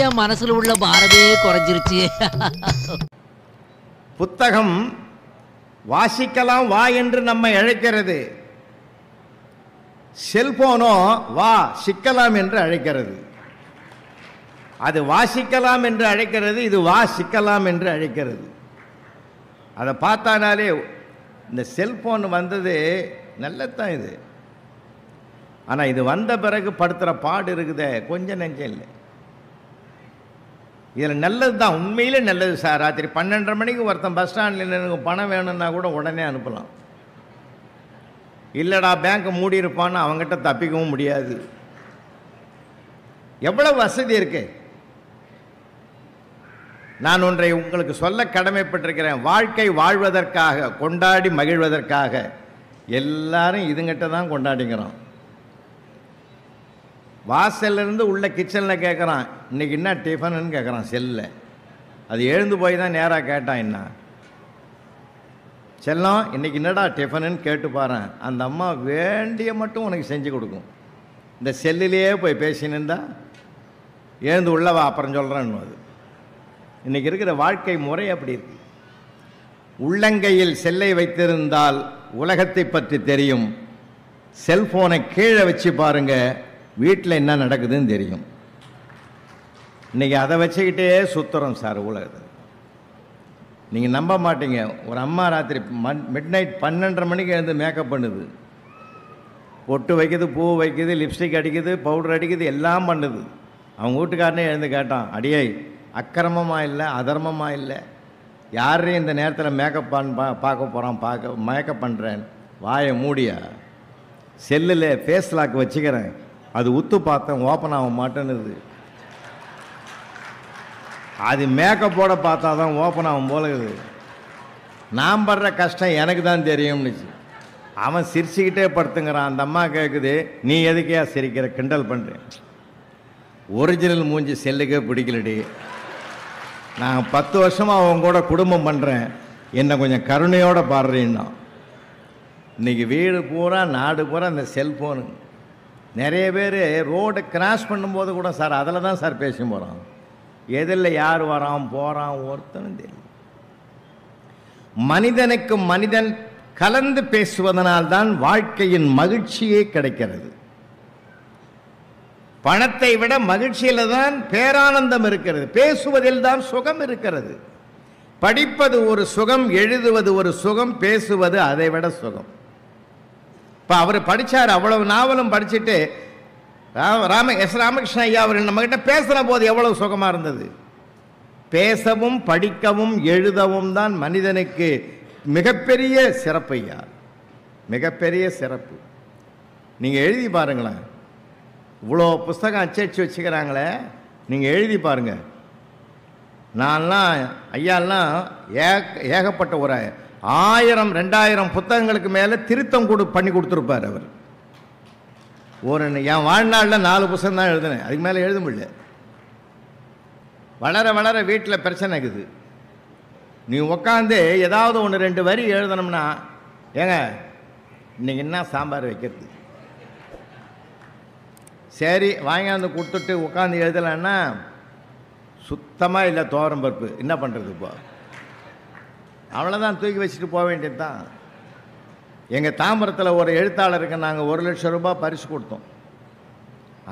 என் மனசுல உள்ள பாரமே குறைஞ்சிருச்சு. புத்தகம் வாசிக்கலாம் வா என்று நம்மை அழைக்கிறது. செல்போனோ வா சிக்கலாம் என்று அழைக்கிறது. அது வாசிக்கலாம் என்று அழைக்கிறது, இது வா சிக்கலாம் என்று அழைக்கிறது. அதை பார்த்தானாலே இந்த செல்போன் வந்தது நல்லதான் இது. ஆனால் இது வந்த பிறகு படுத்துகிற பாடு இருக்குதே கொஞ்சம் நெஞ்சம் இல்லை. இதில் நல்லது தான், உண்மையிலே நல்லது சார். ராத்திரி 12:30 மணிக்கு ஒருத்தன் பஸ் ஸ்டாண்டில் எனக்கு பணம் வேணும்னா கூட உடனே அனுப்பலாம். இல்லைடா பேங்க் மூடி இருப்பான்னு அவங்ககிட்ட தப்பிக்கவும் முடியாது. எவ்வளோ வசதி இருக்கு. நான் ஒன்றை உங்களுக்கு சொல்ல கடமைப்பட்டிருக்கிறேன். வாழ்க்கை வாழ்வதற்காக, கொண்டாடி மகிழ்வதற்காக எல்லாரும் இதுங்கிட்ட தான் கொண்டாடிக்கிறோம். வாசல்லேருந்து உள்ள கிச்சனில் கேட்குறான், இன்றைக்கி என்ன டிஃபனுன்னு கேட்குறான் செல்லில். அது எழுந்து போய் தான் நேராக கேட்டான், என்ன செல்லம் இன்றைக்கி என்னடா டிஃபனுன்னு கேட்டு பாறேன். அந்த அம்மா வேண்டிய மட்டும் உனக்கு செஞ்சு கொடுக்கும். இந்த செல்லிலேயே போய் பேசினிருந்தா எழுந்து உள்ளவா அப்புறம் சொல்கிறேன்னு. அது இன்றைக்கி இருக்கிற வாழ்க்கை முறை அப்படி இருக்கு. உள்ளங்கையில் செல்லை வைத்திருந்தால் உலகத்தை பற்றி தெரியும். செல்ஃபோனை கீழே வச்சு பாருங்கள், வீட்டில் என்ன நடக்குதுன்னு தெரியும். இன்றைக்கி அதை வச்சுக்கிட்டே சுற்றுறோம் சார் உலகத்தை. நீங்கள் நம்ப மாட்டீங்க, ஒரு அம்மா ராத்திரி மிட்-நைட் 12:30 மணிக்கு எழுந்து மேக்கப் பண்ணுது. பொட்டு வைக்குது, பூ வைக்குது, லிப்ஸ்டிக் அடிக்குது, பவுடர் அடிக்குது, எல்லாம் பண்ணுது. அவங்க வீட்டுக்காரனே எழுந்து கேட்டான், அடியை அக்கிரமமாக இல்லை அதர்மமாக இல்லை, யாரையும் இந்த நேரத்தில் மேக்கப் பார்க்க போகிறான், மேக்கப் பண்ணுறேன், வாயை மூடியா, செல்லில் ஃபேஸ் லாக் வச்சுக்கிறேன், அது உத்து பார்த்தேன் ஓப்பன் ஆக மாட்டேன்னுது. அது மேக்கப்போட பார்த்தா தான் ஓப்பன் ஆகும் போலகுது. நான் படுற கஷ்டம் எனக்கு தான் தெரியும்னுச்சு. அவன் சிரிச்சுக்கிட்டே படுத்துங்கிறான். அந்த அம்மா கேட்குது, நீ எதுக்கையா சிரிக்கிற, கிண்டல் பண்ணுறேன். ஒரிஜினல் மூஞ்சி செல்லுக்கே பிடிக்கலடி. நான் 10 வருஷமாக அவங்க கூட குடும்பம் பண்ணுறேன், என்னை கொஞ்சம் கருணையோடு பாடுறேன்னா. இன்றைக்கி வீடு பூரா நாடு பூரா இந்த செல்ஃபோனு. நிறைய பேர் ரோடு கிராஸ் பண்ணும்போது கூட சார் அதில் தான் சார் பேசி போகிறான். எதில் யார் வரான் போகிறான் ஒருத்தனும் தெரியும். மனிதனுக்கு மனிதன் கலந்து பேசுவதனால்தான் வாழ்க்கையின் மகிழ்ச்சியே கிடைக்கிறது. பணத்தை விட மகிழ்ச்சியில் தான் பேரானந்தம் இருக்கிறது. பேசுவதில் தான் சுகம் இருக்கிறது. படிப்பது ஒரு சுகம், எழுதுவது ஒரு சுகம், பேசுவது அதை விட சுகம். இப்போ அவர் படித்தார், அவ்வளவு நாவலும் படிச்சுட்டு ராமகிருஷ்ண ஐயா அவர் நம்மகிட்ட பேசுகிற போது எவ்வளவு சுகமாக இருந்தது. பேசவும் படிக்கவும் எழுதவும் தான் மனிதனுக்கு மிகப்பெரிய சிறப்பு ஐயா, மிகப்பெரிய சிறப்பு. நீங்கள் எழுதி பாருங்களேன், இவ்வளோ புஸ்தகம் அச்சடிச்சு வச்சுக்கிறாங்களே, நீங்கள் எழுதி பாருங்கள். நான்லாம் ஐயாலாம் ஏகப்பட்ட ஒரு 1000 2000 புத்தகங்களுக்கு மேலே திருத்தம் பண்ணி கொடுத்துருப்பார் அவர். என் வாழ்நாளில் 4 புத்தகம் தான் எழுதினேன், அதுக்கு மேலே எழுத முடியல. வளர வளர வீட்டில் பிரச்சனை இருக்குது. நீ உக்காந்து ஏதாவது 1-2 வரி எழுதணும்னா, ஏங்க இன்னைக்கு என்ன சாம்பார் வைக்கிறது, சரி வாங்கியாந்து கொடுத்துட்டு உட்காந்து எழுதலைன்னா சுத்தமாக இல்லை தோரம் பருப்பு, என்ன பண்ணுறது இப்போ, அவ்வளோதான், தூக்கி வச்சுட்டு போக வேண்டியது தான். எங்கள் தாம்பரத்தில் ஒரு எழுத்தாளருக்கு நாங்கள் 1 லட்சம் ரூபாய் பரிசு கொடுத்தோம்.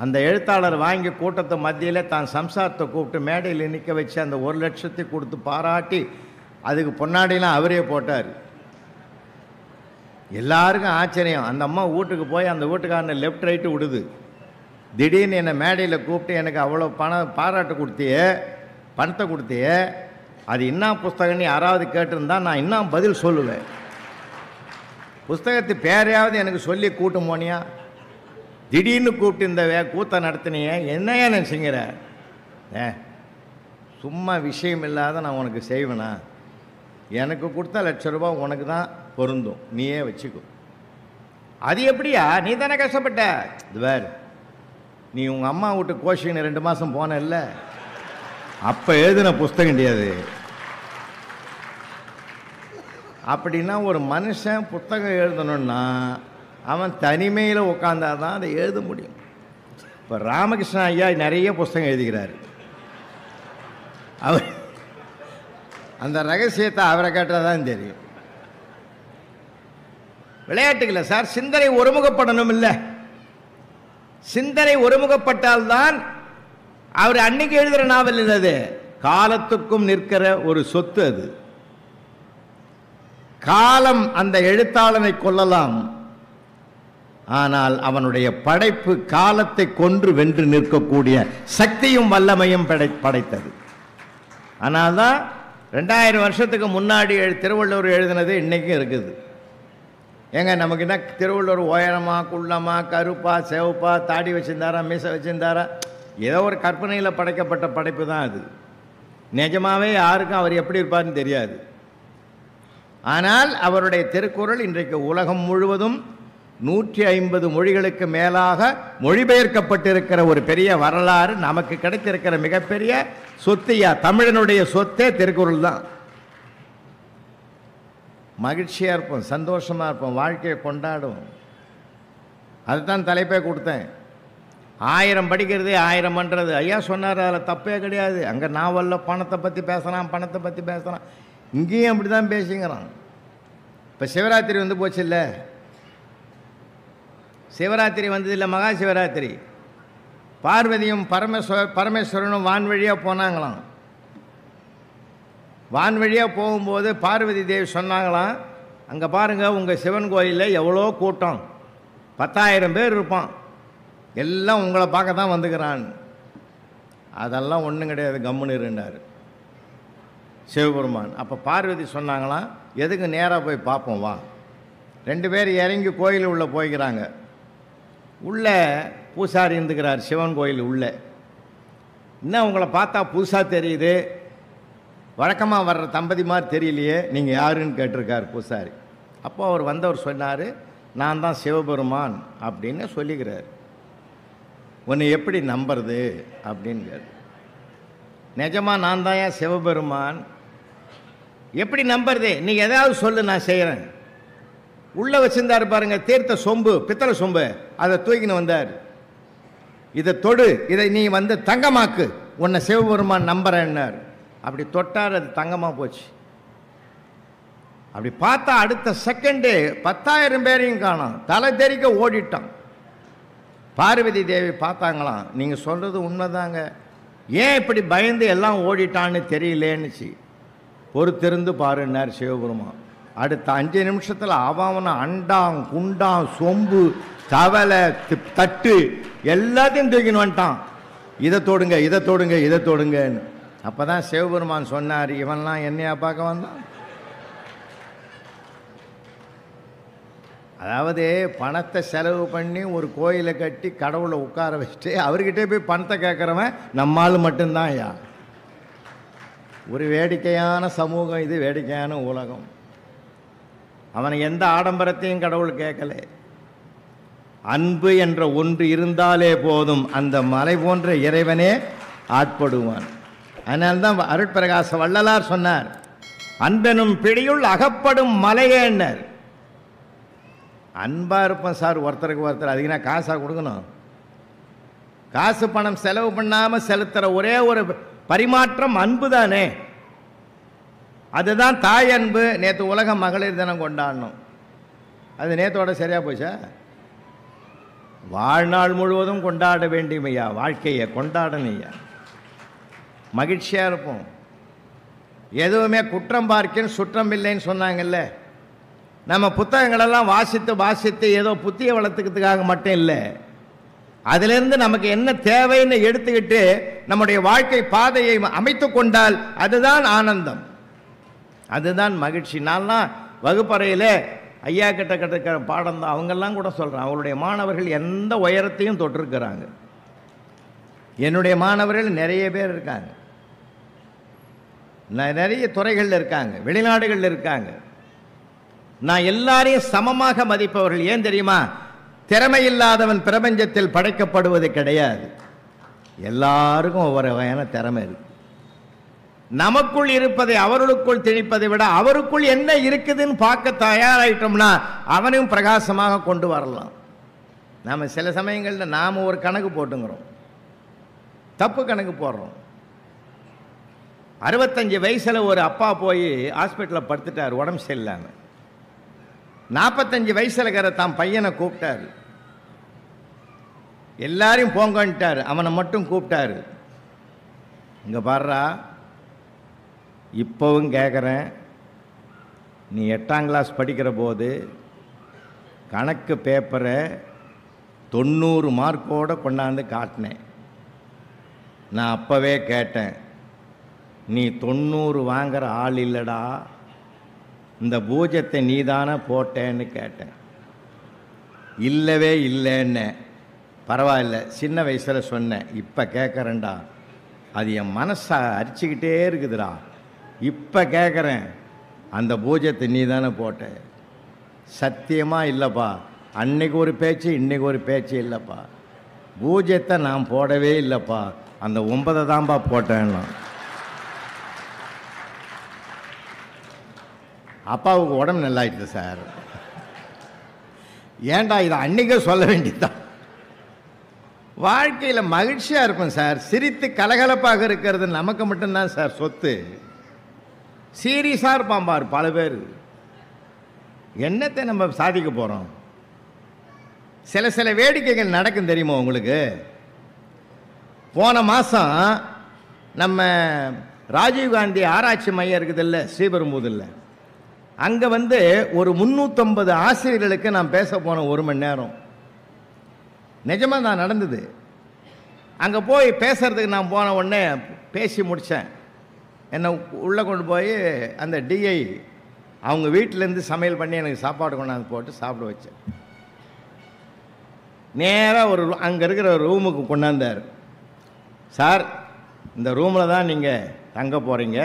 அந்த எழுத்தாளர் வாங்கி கூட்டத்தை மத்தியில் தான் சம்சாரத்தை கூப்பிட்டு மேடையில் நிற்க வச்சு அந்த 1 லட்சத்தை கொடுத்து பாராட்டி அதுக்கு பொன்னாடிலாம் அவரே போட்டார். எல்லாருக்கும் ஆச்சரியம். அந்த அம்மா வீட்டுக்கு போய் அந்த வீட்டுக்காரனை லெஃப்ட் ரைட்டு விடுது. திடீர்னு என்னை மேடையில் கூப்பிட்டு எனக்கு அவ்வளோ பாராட்டு கொடுத்தியே, பணத்தை கொடுத்தியே, அது என்ன புஸ்தகம்னு யாராவது கேட்டிருந்தா நான் இன்னும் பதில் சொல்லுவேன். புஸ்தகத்து பேரையாவது எனக்கு சொல்லி கூட்டு போனியா, திடீர்னு கூப்பிட்டு இந்த கூத்தை நடத்தினிய, என்னையா நினச்சிங்கிற, சும்மா விஷயம் இல்லாத நான் உனக்கு செய்வேனா, எனக்கு கொடுத்தா 1 லட்சம் ரூபாய் உனக்கு தான் பொருந்தும், நீயே வச்சுக்கோ. அது எப்படியா, நீ தானே கஷ்டப்பட்ட, இது வேறு, நீ உங்கள் அம்மா வீட்டு கோஷின்னு 2 மாதம் போன இல்லை, அப்போ எழுதின புஸ்தகம் கிடையாது. அப்படின்னா ஒரு மனுஷன் புத்தகம் எழுதணுன்னா அவன் தனிமையில் உட்காந்தா தான் அதை எழுத முடியும். இப்போ ராமகிருஷ்ண ஐயா நிறைய புஸ்தகம் எழுதுகிறார். அவர் அந்த ரகசியத்தை அவரை கேட்டால் தான் தெரியும். விளையாட்டுகளை சார், சிந்தனை ஒருமுகப்படணும். இல்லை, சிந்தனை ஒருமுகப்பட்டால்தான் அவர் அன்னைக்கு எழுதுகிற நாவல் இல்லது, காலத்துக்கும் நிற்கிற ஒரு சொத்து. அது காலம் அந்த எழுத்தாளனை கொல்லலாம், ஆனால் அவனுடைய படைப்பு காலத்தை கொன்று வென்று நிற்கக்கூடிய சக்தியும் வல்லமையும் படைத்தது. ஆனால் தான் 2000 வருஷத்துக்கு முன்னாடி திருவள்ளுவர் எழுதினது இன்னைக்கும் இருக்குது. ஏங்க நமக்கு என்ன திருவள்ளுவர் உயரமா குள்ளமா கருப்பா சிவப்பா தாடி வச்சிருந்தாரா மீசை வச்சிருந்தாரா? ஏதோ ஒரு கற்பனையில் படைக்கப்பட்ட படைப்பு தான் அது. நிஜமாவே யாருக்கும் அவர் எப்படி இருப்பார்னு தெரியாது. ஆனால் அவருடைய திருக்குறள் இன்றைக்கு உலகம் முழுவதும் 150 மொழிகளுக்கு மேலாக மொழிபெயர்க்கப்பட்டிருக்கிற ஒரு பெரிய வரலாறு நமக்கு கிடைத்திருக்கிற மிகப்பெரிய சொத்தியா. தமிழனுடைய சொத்தே திருக்குறள் தான். மகிழ்ச்சியாக இருப்போம், சந்தோஷமாக இருப்போம், வாழ்க்கையை கொண்டாடுவோம். அதுதான் தலைப்பே கொடுத்தேன். 1000 படிக்கிறது 1000 பண்ணுறது. ஐயா சொன்னார், அதில் தப்பே கிடையாது. அங்கே நாவலில் பணத்தை பற்றி பேசுகிறான், பணத்தை பற்றி பேசுகிறான், இங்கேயும் அப்படி தான் பேசிங்கிறான். இப்போ சிவராத்திரி வந்து போச்சு இல்லை, சிவராத்திரி வந்ததில்லை, மகா சிவராத்திரி. பார்வதியும் பரமேஸ்வரனும் வான் வழியாக போனாங்களாம். வான் வழியாக போகும்போது பார்வதி தேவி சொன்னாங்களாம், அங்கே பாருங்கள் உங்கள் சிவன் கோயிலில் எவ்வளோ கூட்டம், 10,000 பேர் இருப்பான், எல்லாம் உங்களை பார்க்க தான் வந்துக்கிறான். அதெல்லாம் ஒன்றும் கிடையாது, கம்முன்னு இருந்தார் சிவபெருமான். அப்போ பார்வதி சொன்னாங்களாம், எதுக்கு நேராக போய் பார்ப்போம் வா. 2 பேர் இறங்கி கோயில் உள்ளே போய்க்கிறாங்க. உள்ளே பூசாரி இருந்துக்கிறார் சிவன் கோயில் உள்ளே. இன்னும் உங்களை பார்த்தா புதுசாக தெரியுது, வழக்கமாக வர்ற தம்பதி மாதிரி தெரியலையே, நீங்கள் யாருன்னு கேட்டிருக்கார் பூசாரி. அப்போ அவர் வந்தவர் சொன்னார், நான் தான் சிவபெருமான் அப்படின்னு சொல்லிக்கிறார். உன்னை எப்படி நம்புறது அப்படின்னு கேட்டு, நிஜமாக நான் தான் ஏன் சிவபெருமான், எப்படி நம்புறது, நீ ஏதாவது சொல்லு நான் செய்கிறேன். உள்ளே வச்சுருந்தார் பாருங்க தீர்த்த சொம்பு, பித்தளை சொம்பு, அதை தூக்கின்னு வந்தார். இதை தொடு, இதை நீ வந்து தங்கமாக்கு, உன்னை சிவபெருமான் நம்புறேன்னார். அப்படி தொட்டார், அது தங்கமாக போச்சு. அப்படி பார்த்தா அடுத்த செகண்டு 10,000 பேரையும் காணோம், தலை தெறிக்க ஓடிட்டான். பார்வதி தேவி பார்த்தாங்களாம், நீங்கள் சொல்கிறது உண்மைதாங்க, ஏன் இப்படி பயந்து எல்லாம் ஓடிட்டான்னு தெரியலேன்னுச்சு. பொறுத்திருந்து பாருன்னார் சிவபெருமான். அடுத்த 5 நிமிஷத்தில் அவனை அண்டாங் குண்டாங் சொம்பு தவலை தட்டு எல்லாத்தையும் தூக்கின்னு வந்துட்டான். இதை தொடுங்க இதை தொடுங்க இதை தொடுங்கன்னு. அப்போ தான் சிவபெருமான் சொன்னார், இவன்லாம் என்னையா பார்க்க வந்தான். அதாவது பணத்தை செலவு பண்ணி ஒரு கோயிலை கட்டி கடவுளை உட்கார வச்சுட்டு அவர்கிட்டே போய் பணத்தை கேட்குறவன் நம்மால் மட்டும்தான் ஐயா. ஒரு வேடிக்கையான சமூகம் இது, வேடிக்கையான உலகம். அவனை எந்த ஆடம்பரத்தையும் கடவுள் கேட்கல. அன்பு என்ற ஒன்று இருந்தாலே போதும், அந்த மலை போன்ற இறைவனே ஆட்படுவான். அதனால்தான் அருட்பிரகாச வள்ளலார் சொன்னார், அன்பெனும் பிடியுள் அகப்படும் மலையேன்னர். அன்பாக இருப்போம் சார் ஒருத்தருக்கு ஒருத்தர், அதுக்குன்னா காசாக கொடுக்கணும். காசு பணம் செலவு பண்ணாமல் செலுத்துகிற ஒரே ஒரு பரிமாற்றம் அன்பு தானே. அதுதான் தாய் அன்பு. நேற்று உலக மகளிர் தினம் கொண்டாடணும், அது நேற்றோட சரியாக போச்சா? வாழ்நாள் முழுவதும் கொண்டாட வேண்டியமையா, வாழ்க்கையை கொண்டாடணையா, மகிழ்ச்சியாக இருப்போம். எதுவுமே குற்றம் பார்க்கன்னு சுற்றம் இல்லைன்னு சொன்னாங்கல்ல. நம்ம புத்தகங்களெல்லாம் வாசித்து ஏதோ புத்திய வளர்த்துக்கிறதுக்காக மட்டும் இல்லை, அதிலிருந்து நமக்கு என்ன தேவைன்னு எடுத்துக்கிட்டு நம்முடைய வாழ்க்கை பாதையை அமைத்து கொண்டால் அதுதான் ஆனந்தம், அதுதான் மகிழ்ச்சி. நான்லாம் வகுப்பறையில் ஐயா கிட்ட கற்றுக்கிற பாடம் தான். அவங்கெல்லாம் கூட சொல்கிறேன், அவங்களுடைய மாணவர்கள் எந்த உயரத்தையும் தொட்டிருக்கிறாங்க. என்னுடைய மாணவர்கள் நிறைய பேர் இருக்காங்க, நிறைய துறைகளில் இருக்காங்க, வெளிநாடுகளில் இருக்காங்க. நான் எல்லாரையும் சமமாக மதிப்பவர்கள். ஏன் தெரியுமா? திறமையில்லாதவன் பிரபஞ்சத்தில் படைக்கப்படுவது கிடையாது. எல்லாருக்கும் ஒவ்வொரு வகையான திறமை இருக்கு. நமக்குள் இருப்பதை அவர்களுக்குள் திணிப்பதை விட அவருக்குள் என்ன இருக்குதுன்னு பார்க்க தயாராயிட்டோம்னா அவனையும் பிரகாசமாக கொண்டு வரலாம். நாம் சில சமயங்களில் நாம் ஒரு கணக்கு போட்டுங்கிறோம், தப்பு கணக்கு போடுறோம். 65 வயசில் ஒரு அப்பா போய் ஹாஸ்பிட்டலில் படுத்துட்டார் உடம்பு சரியில்லாமல். 45 வயசில் இருக்கிற தான் பையனை கூப்பிட்டாரு, எல்லாரையும் போங்கன்ட்டார், அவனை மட்டும் கூப்பிட்டாரு. இங்கே பாடுறா, இப்போவும் கேட்குறேன், நீ 8ஆம் கிளாஸ் படிக்கிற போது கணக்கு பேப்பரை 90 மார்க்கோடு கொண்டாந்து காட்டினேன். நான் அப்போவே கேட்டேன், நீ 90 வாங்குற ஆள் இல்லைடா, இந்த பூஜ்ஜத்தை நீ தானே போட்டேன்னு கேட்டேன். இல்லவே இல்லைன்னு. பரவாயில்ல, சின்ன வயசில் சொன்னேன், இப்போ கேட்குறேன்டா, அது என் மனசை அரிச்சிக்கிட்டே இருக்குதுடா, இப்போ கேட்குறேன், அந்த பூஜ்ஜத்தை நீ தானே போட்ட. சத்தியமாக இல்லைப்பா, அன்னைக்கு ஒரு பேச்சு இன்றைக்கி ஒரு பேச்சு இல்லைப்பா, பூஜ்ஜத்தை நான் போடவே இல்லைப்பா, அந்த 9 தான்ப்பா போட்டேன்னா. அப்பாவுக்கு உடம்பு நல்லாயிடுது சார். ஏன்டா இதை அன்றைக்கே சொல்ல வேண்டியதுதான். வாழ்க்கையில் மகிழ்ச்சியாக இருக்கும் சார், சிரித்து கலகலப்பாக இருக்கிறது நமக்கு மட்டும்தான் சார் சொத்து. சீரியஸாக இருப்பான் பார் பல பேர். என்னத்தை நம்ம சாதிக்க போகிறோம்? சில வேடிக்கைகள் நடக்கும் தெரியுமா உங்களுக்கு? போன மாதம் நம்ம ராஜீவ்காந்தி ஆராய்ச்சி மையம் இருக்குதில்ல ஸ்ரீபெரும்புதூரில், அங்கே ஒரு 350 ஆசிரியர்களுக்கு நான் பேச போனேன் 1 மணி நேரம். நிஜமாக தான் நடந்தது. அங்கே போய் பேசுகிறதுக்கு நான் போன உடனே பேசி முடித்தேன். என்னை உள்ளே கொண்டு போய் அந்த டிஐ அவங்க வீட்டிலேருந்து சமையல் பண்ணி எனக்கு சாப்பாடு கொண்டாந்து போட்டு சாப்பிட வச்சேன். நேராக அங்கே இருக்கிற ரூமுக்கு கொண்டாந்தார். சார், இந்த ரூமில் தான் நீங்கள் தங்க போகிறீங்க,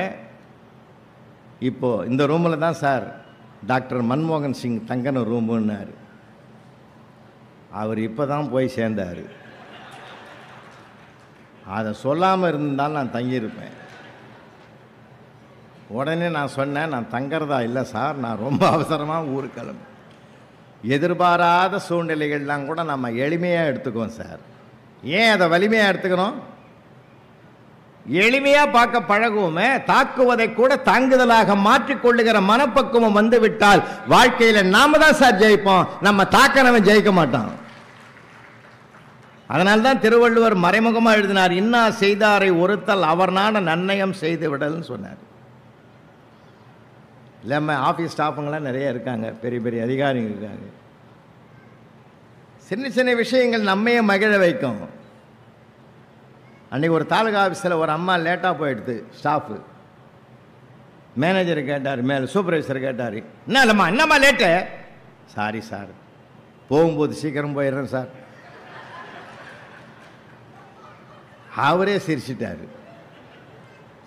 இப்போது இந்த ரூமில் தான் சார் டாக்டர் மன்மோகன் சிங் தங்கின ரூமுன்னார். அவர் இப்போ தான் போய் சேர்ந்தார். அதை சொல்லாமல் இருந்தால் நான் தங்கியிருப்பேன். உடனே நான் சொன்னேன், நான் தங்கிறதா இல்லை சார், நான் ரொம்ப அவசரமாக ஊருக்கு கிளம்பு. எதிர்பாராத சூழ்நிலைகள்லாம் கூட நம்ம எளிமையாக எடுத்துக்குவோம் சார். ஏன் அதை வலிமையாக எடுத்துக்கணும்? எளிமையாக பார்க்க பழகுவோமே. தாக்குவதை கூட தாங்குதலாக மாற்றிக்கொள்ளுகிற மனப்பக்குவம் வந்துவிட்டால் வாழ்க்கையில் நாம தான் சார் ஜெயிப்போம், நம்ம தாக்கிறவன் ஜெயிக்க மாட்டான். அதனால்தான் திருவள்ளுவர் மறைமுகமாக எழுதினார், இன்னா செய்தாரை ஒருத்தல் அவர் நாட நன்னயம் செய்து விடல்னு சொன்னார். இல்லாமல் ஆஃபீஸ் ஸ்டாஃபுங்களாம் நிறைய இருக்காங்க, பெரிய பெரிய அதிகாரிகள் இருக்காங்க. சின்ன சின்ன விஷயங்கள் நம்மையே மகிழ வைக்கும். அன்றைக்கி ஒரு தாலுகா ஆஃபீஸில் ஒரு அம்மா லேட்டாக போயிடுது. ஸ்டாஃபு மேனேஜர் கேட்டார், மேலே சூப்பர்வைசர் கேட்டார், என்ன இல்லைம்மா என்னம்மா லேட்டு? சாரி சார், போகும்போது சீக்கிரம் போயிடுறேன் சார். அவரே சிரிச்சிட்டார்.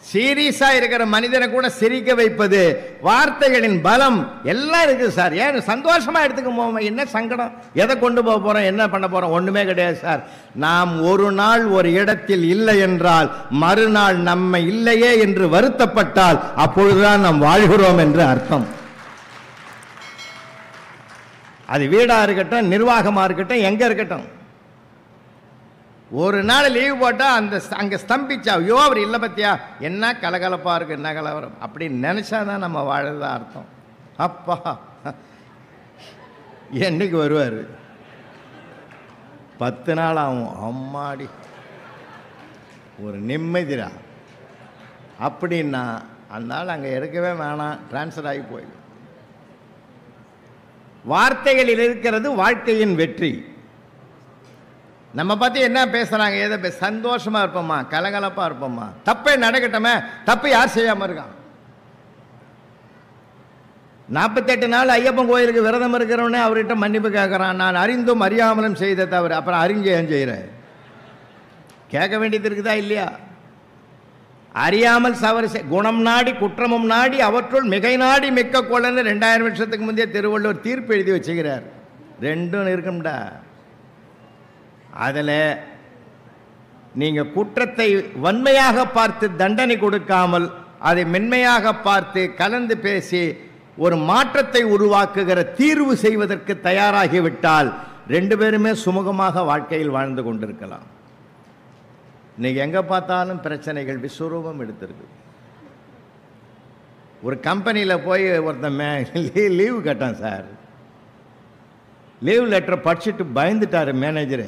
சீரியஸாக இருக்கிற மனிதனை கூட சிரிக்க வைப்பது வார்த்தைகளின் பலம் எல்லாம் இருக்குது சார். ஏன் சந்தோஷமாக எடுத்துக்க போவோம், என்ன சங்கடம், எதை கொண்டு போக போகிறோம், என்ன பண்ண போகிறோம், ஒன்றுமே கிடையாது சார். நாம் ஒரு நாள் ஒரு இடத்தில் இல்லை என்றால் மறுநாள் நம்ம இல்லையே என்று வருத்தப்பட்டால் அப்பொழுதுதான் நாம் வாழ்கிறோம் என்று அர்த்தம். அது வீடாக இருக்கட்டும், நிர்வாகமாக இருக்கட்டும், எங்கே இருக்கட்டும். ஒரு நாள் லீவு போட்டால் அங்கே ஸ்தம்பிச்சா, ஐயோ அவர் இல்லை பத்தியா, என்ன கலகலப்பாக இருக்குது, என்ன கலவரம் அப்படின்னு நினச்சாதான் நம்ம வாழறதா அர்த்தம். அப்பா என்னைக்கு வருவார்? 10 நாள் ஆகும். அம்மாடி ஒரு நிம்மதிரா அப்படின்னா அந்த நாள் அங்கே எடுக்கவே வேணாம், டிரான்ஸ்ஃபர் ஆகி போயிடும். வார்த்தைகளில் இருக்கிறது வாழ்க்கையின் வெற்றி. நம்ம பற்றி என்ன பேசுகிறாங்க, எதை சந்தோஷமாக இருப்போம்மா, கலகலப்பாக இருப்போம்மா, தப்பே நடக்கட்டுமே, தப்பு யார் செய்யாமல் இருக்கான்? 48 நாள் ஐயப்பன் கோயிலுக்கு விரதம் இருக்கிறவனே அவர்கிட்ட மன்னிப்பு கேட்குறான், நான் அறிந்தும் அறியாமலும் செய்த தவிர. அப்புறம் அறிஞ்ச ஏன் செய்கிறேன்? கேட்க வேண்டியது இருக்குதா இல்லையா? அறியாமல் தவறு குணம் நாடி குற்றமும் நாடி அவற்றுள் மிகை நாடி மிக்க கொள்ளன்னு 2000 வருஷத்துக்கு முந்தைய திருவள்ளுவர் தீர்ப்பு எழுதி வச்சுக்கிறார். ரெண்டும் இருக்கும்டா. அதில் நீங்கள் குற்றத்தை வன்மையாக பார்த்து தண்டனை கொடுக்காமல் அதை மென்மையாக பார்த்து கலந்து பேசி ஒரு மாற்றத்தை உருவாக்குகிற தீர்வு செய்வதற்கு தயாராகிவிட்டால் 2 பேருமே சுமூகமாக வாழ்க்கையில் வாழ்ந்து கொண்டிருக்கலாம். இன்னைக்கு எங்கே பார்த்தாலும் பிரச்சனைகள் விஸ்வரூபம் எடுத்திருக்கு. ஒரு கம்பெனியில் போய் ஒருத்தன் லீவு கேட்டான் சார். லீவ் லெட்டரை படிச்சுட்டு பயந்துட்டார் மேனேஜரு.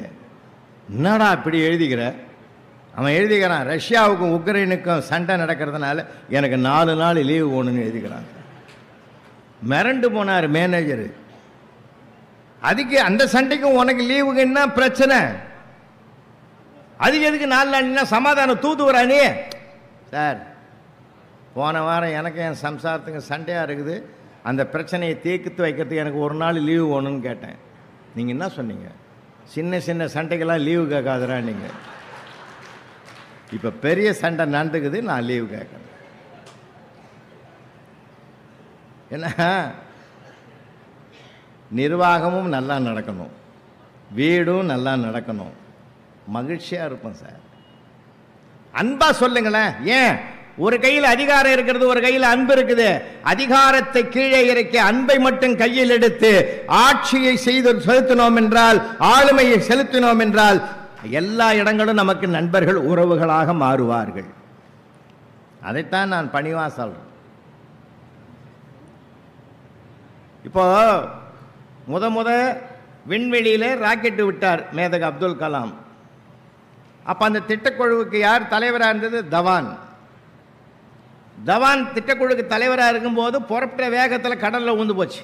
என்னடா இப்படி எழுதிக்கிற? அவன் எழுதிக்கிறான், ரஷ்யாவுக்கும் உக்ரைனுக்கும் சண்டை நடக்கிறதுனால எனக்கு 4 நாள் லீவு வேணும்னு எழுதிக்கிறான். மிரண்டு போனார் மேனேஜரு. அதுக்கு அந்த சண்டைக்கும் உனக்கு லீவுக்கு என்ன பிரச்சனை? அதுக்கு எதுக்கு 4 நாள்னா சமாதானம் தூதுவரானே சார். போன வாரம் எனக்கு என் சம்சாரத்துக்கு சண்டையாக இருக்குது, அந்த பிரச்சனையை தீர்த்து வைக்கிறதுக்கு எனக்கு 1 நாள் லீவு வேணும்னு கேட்டேன். நீங்கள் என்ன சொன்னீங்க? சின்ன சின்ன சண்டைக்கெல்லாம் லீவு கேட்காதுரா நீங்கள். இப்போ பெரிய சண்டை நடந்துக்குது, நான் லீவு கேட்குறேன். ஏன்னா நிர்வாகமும் நல்லா நடக்கணும், வீடும் நல்லா நடக்கணும், மகிழ்ச்சியாக இருப்போம் சார். அன்பா சொல்லுங்களேன். ஏன் ஒரு கையில் அதிகாரம் இருக்கிறது, ஒரு கையில் அன்பு இருக்குது. அதிகாரத்தை கீழே இறக்கி அன்பை மட்டும் கையில் எடுத்து ஆட்சியை செய்து செலுத்தினோம் என்றால், ஆளுமையை செலுத்தினோம் என்றால் எல்லா இடங்களும் நமக்கு நண்பர்கள் உறவுகளாக மாறுவார்கள். அதைத்தான் நான் பணிவா சொல்றேன். இப்போ முத விண்வெளியிலே ராக்கெட்டு விட்டார் மேதகு அப்துல் கலாம். அப்போ அந்த திட்டக்குழுவுக்கு யார் தலைவராக இருந்தது? தவான். தவான் திட்டக்குழுக்கு தலைவராக இருக்கும்போது புறப்பட்ட வேகத்தில் கடலில் ஊந்து போச்சு.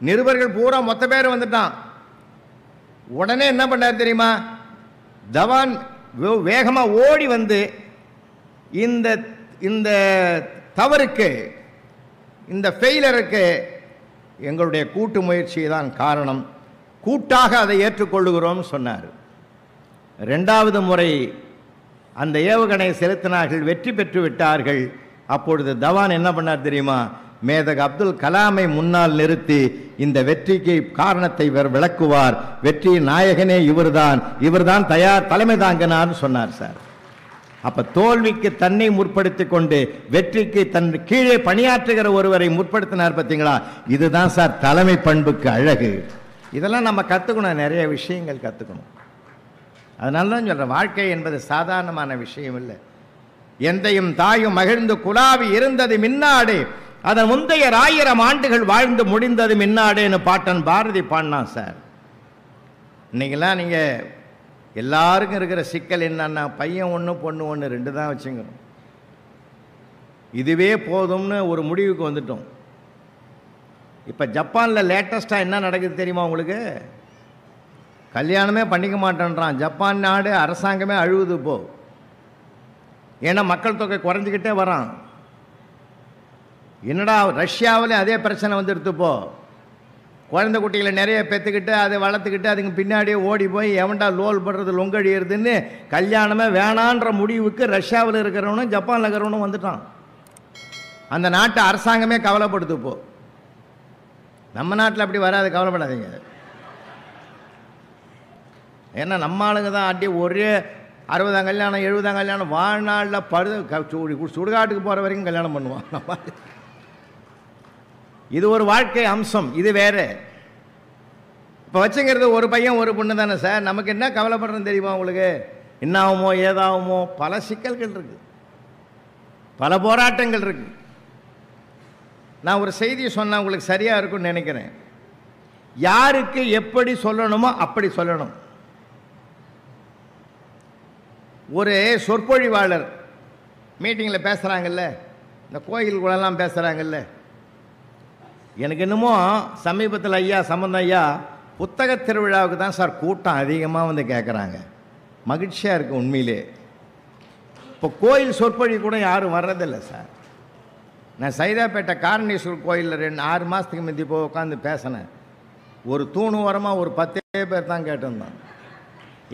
நிருபர்கள் பூரா மொத்த பேர் வந்துட்டான். உடனே என்ன பண்ணார் தெரியுமா? தவான் வேகமாக ஓடி வந்து இந்த இந்த தவறுக்கு, இந்த ஃபெயிலருக்கு எங்களுடைய கூட்டு முயற்சி தான் காரணம், கூட்டாக அதை ஏற்றுக்கொள்ளுகிறோம் சொன்னார். 2வது முறை அந்த ஏவுகணை செலுத்தினார்கள், வெற்றி பெற்று விட்டார்கள். அப்பொழுது தவான் என்ன பண்ணார் தெரியுமா? மேதகு அப்துல் கலாமை முன்னால் நிறுத்தி இந்த வெற்றிக்கு காரணத்தை விளக்குவார், வெற்றியின் நாயகனே இவர்தான் தயார் தலைமை தாங்கினார்னு சொன்னார் சார். அப்ப தோல்விக்கு தன்னை முற்படுத்தி கொண்டு வெற்றிக்கு தன் கீழே பணியாற்றுகிற ஒருவரை முற்படுத்தினார். பார்த்தீங்களா? இதுதான் சார் தலைமை பண்புக்கு அழகு. இதெல்லாம் நம்ம கற்றுக்கணும், நிறைய விஷயங்கள் கற்றுக்கணும். அதனால தான் சொல்கிறேன், வாழ்க்கை என்பது சாதாரணமான விஷயம் இல்லை. எந்தையும் தாயும் மகிழ்ந்து குலாவி இருந்தது மின்னாடு, அதன் முந்தைய 1000 ஆண்டுகள் வாழ்ந்து முடிந்தது மின்னாடுன்னு பாட்டன் பாரதி பாடினான் சார். இன்னைக்கெல்லாம் நீங்கள் எல்லாருக்கும் இருக்கிற சிக்கல் என்னன்னா, பையன் 1 பொண்ணு 1 2 தான் வச்சுக்கிறோம். இதுவே போதும்னு ஒரு முடிவுக்கு வந்துட்டோம். இப்போ ஜப்பானில் லேட்டஸ்ட்டாக என்ன நடக்குது தெரியுமா உங்களுக்கு? கல்யாணமே பண்ணிக்க மாட்டேன்றான் ஜப்பான் நாடு. அரசாங்கமே அழுவுது இப்போ. ஏன்னா மக்கள் தொகை குறைஞ்சிக்கிட்டே வரான். என்னடா ரஷ்யாவில் அதே பிரச்சனை வந்துடுது. இப்போ குழந்தை குட்டிகளை நிறைய பெற்றுக்கிட்டு அதை வளர்த்துக்கிட்டு அதுக்கு பின்னாடியே ஓடி போய் எவன்டா லோல் படுறது லொங்கடியறதுன்னு கல்யாணமே வேணான்ற முடிவுக்கு ரஷ்யாவில் இருக்கிறவனும் ஜப்பானில் இருக்கிறவனும் வந்துட்டான். அந்த நாட்டு அரசாங்கமே கவலைப்படுது இப்போ. நம்ம நாட்டில் அப்படி வராது, கவலைப்படாதீங்க. ஏன்னா நம்ம ஆளுங்க தான் அடி ஒரே 60 கல்யாணம் 70 கல்யாணம் வாழ்நாளில் சுடுகாட்டுக்கு போகிற வரைக்கும் கல்யாணம் பண்ணுவான். இது ஒரு வாழ்க்கை அம்சம், இது வேறு. இப்போ வச்சுங்கிறது ஒரு பையன் ஒரு பொண்ணு தானே சார். நமக்கு என்ன கவலைப்படுறதுன்னு தெரியுமா உங்களுக்கு? என்ன ஆகுமோ ஏதாகுமோ, பல சிக்கல்கள் இருக்கு, பல போராட்டங்கள் இருக்கு. நான் ஒரு செய்தியை சொன்னால் உங்களுக்கு சரியாக இருக்கும்னு நினைக்கிறேன். யாருக்கு எப்படி சொல்லணுமோ அப்படி சொல்லணும். ஒரு சொற்பொழிவாளர் மீட்டிங்கில் பேசுகிறாங்கல்ல, இந்த கோயில்களெல்லாம் பேசுகிறாங்கல்ல, எனக்கு என்னமோ சமீபத்தில் ஐயா சம்பந்தம் ஐயா புத்தக திருவிழாவுக்கு தான் சார் கூட்டம் அதிகமாக வந்து கேட்குறாங்க. மகிழ்ச்சியாக இருக்குது உண்மையிலே. இப்போ கோயில் சொற்பொழிவு கூட யாரும் வர்றதில்லை சார். நான் சைதாப்பேட்டை காரணீஸ்வரர் கோயிலில் 6 மாதத்துக்கு முந்தி போய் உட்காந்து பேசினேன். ஒரு தூணு ஓரமாக ஒரு 10 பேர் தான் கேட்டிருந்தான்.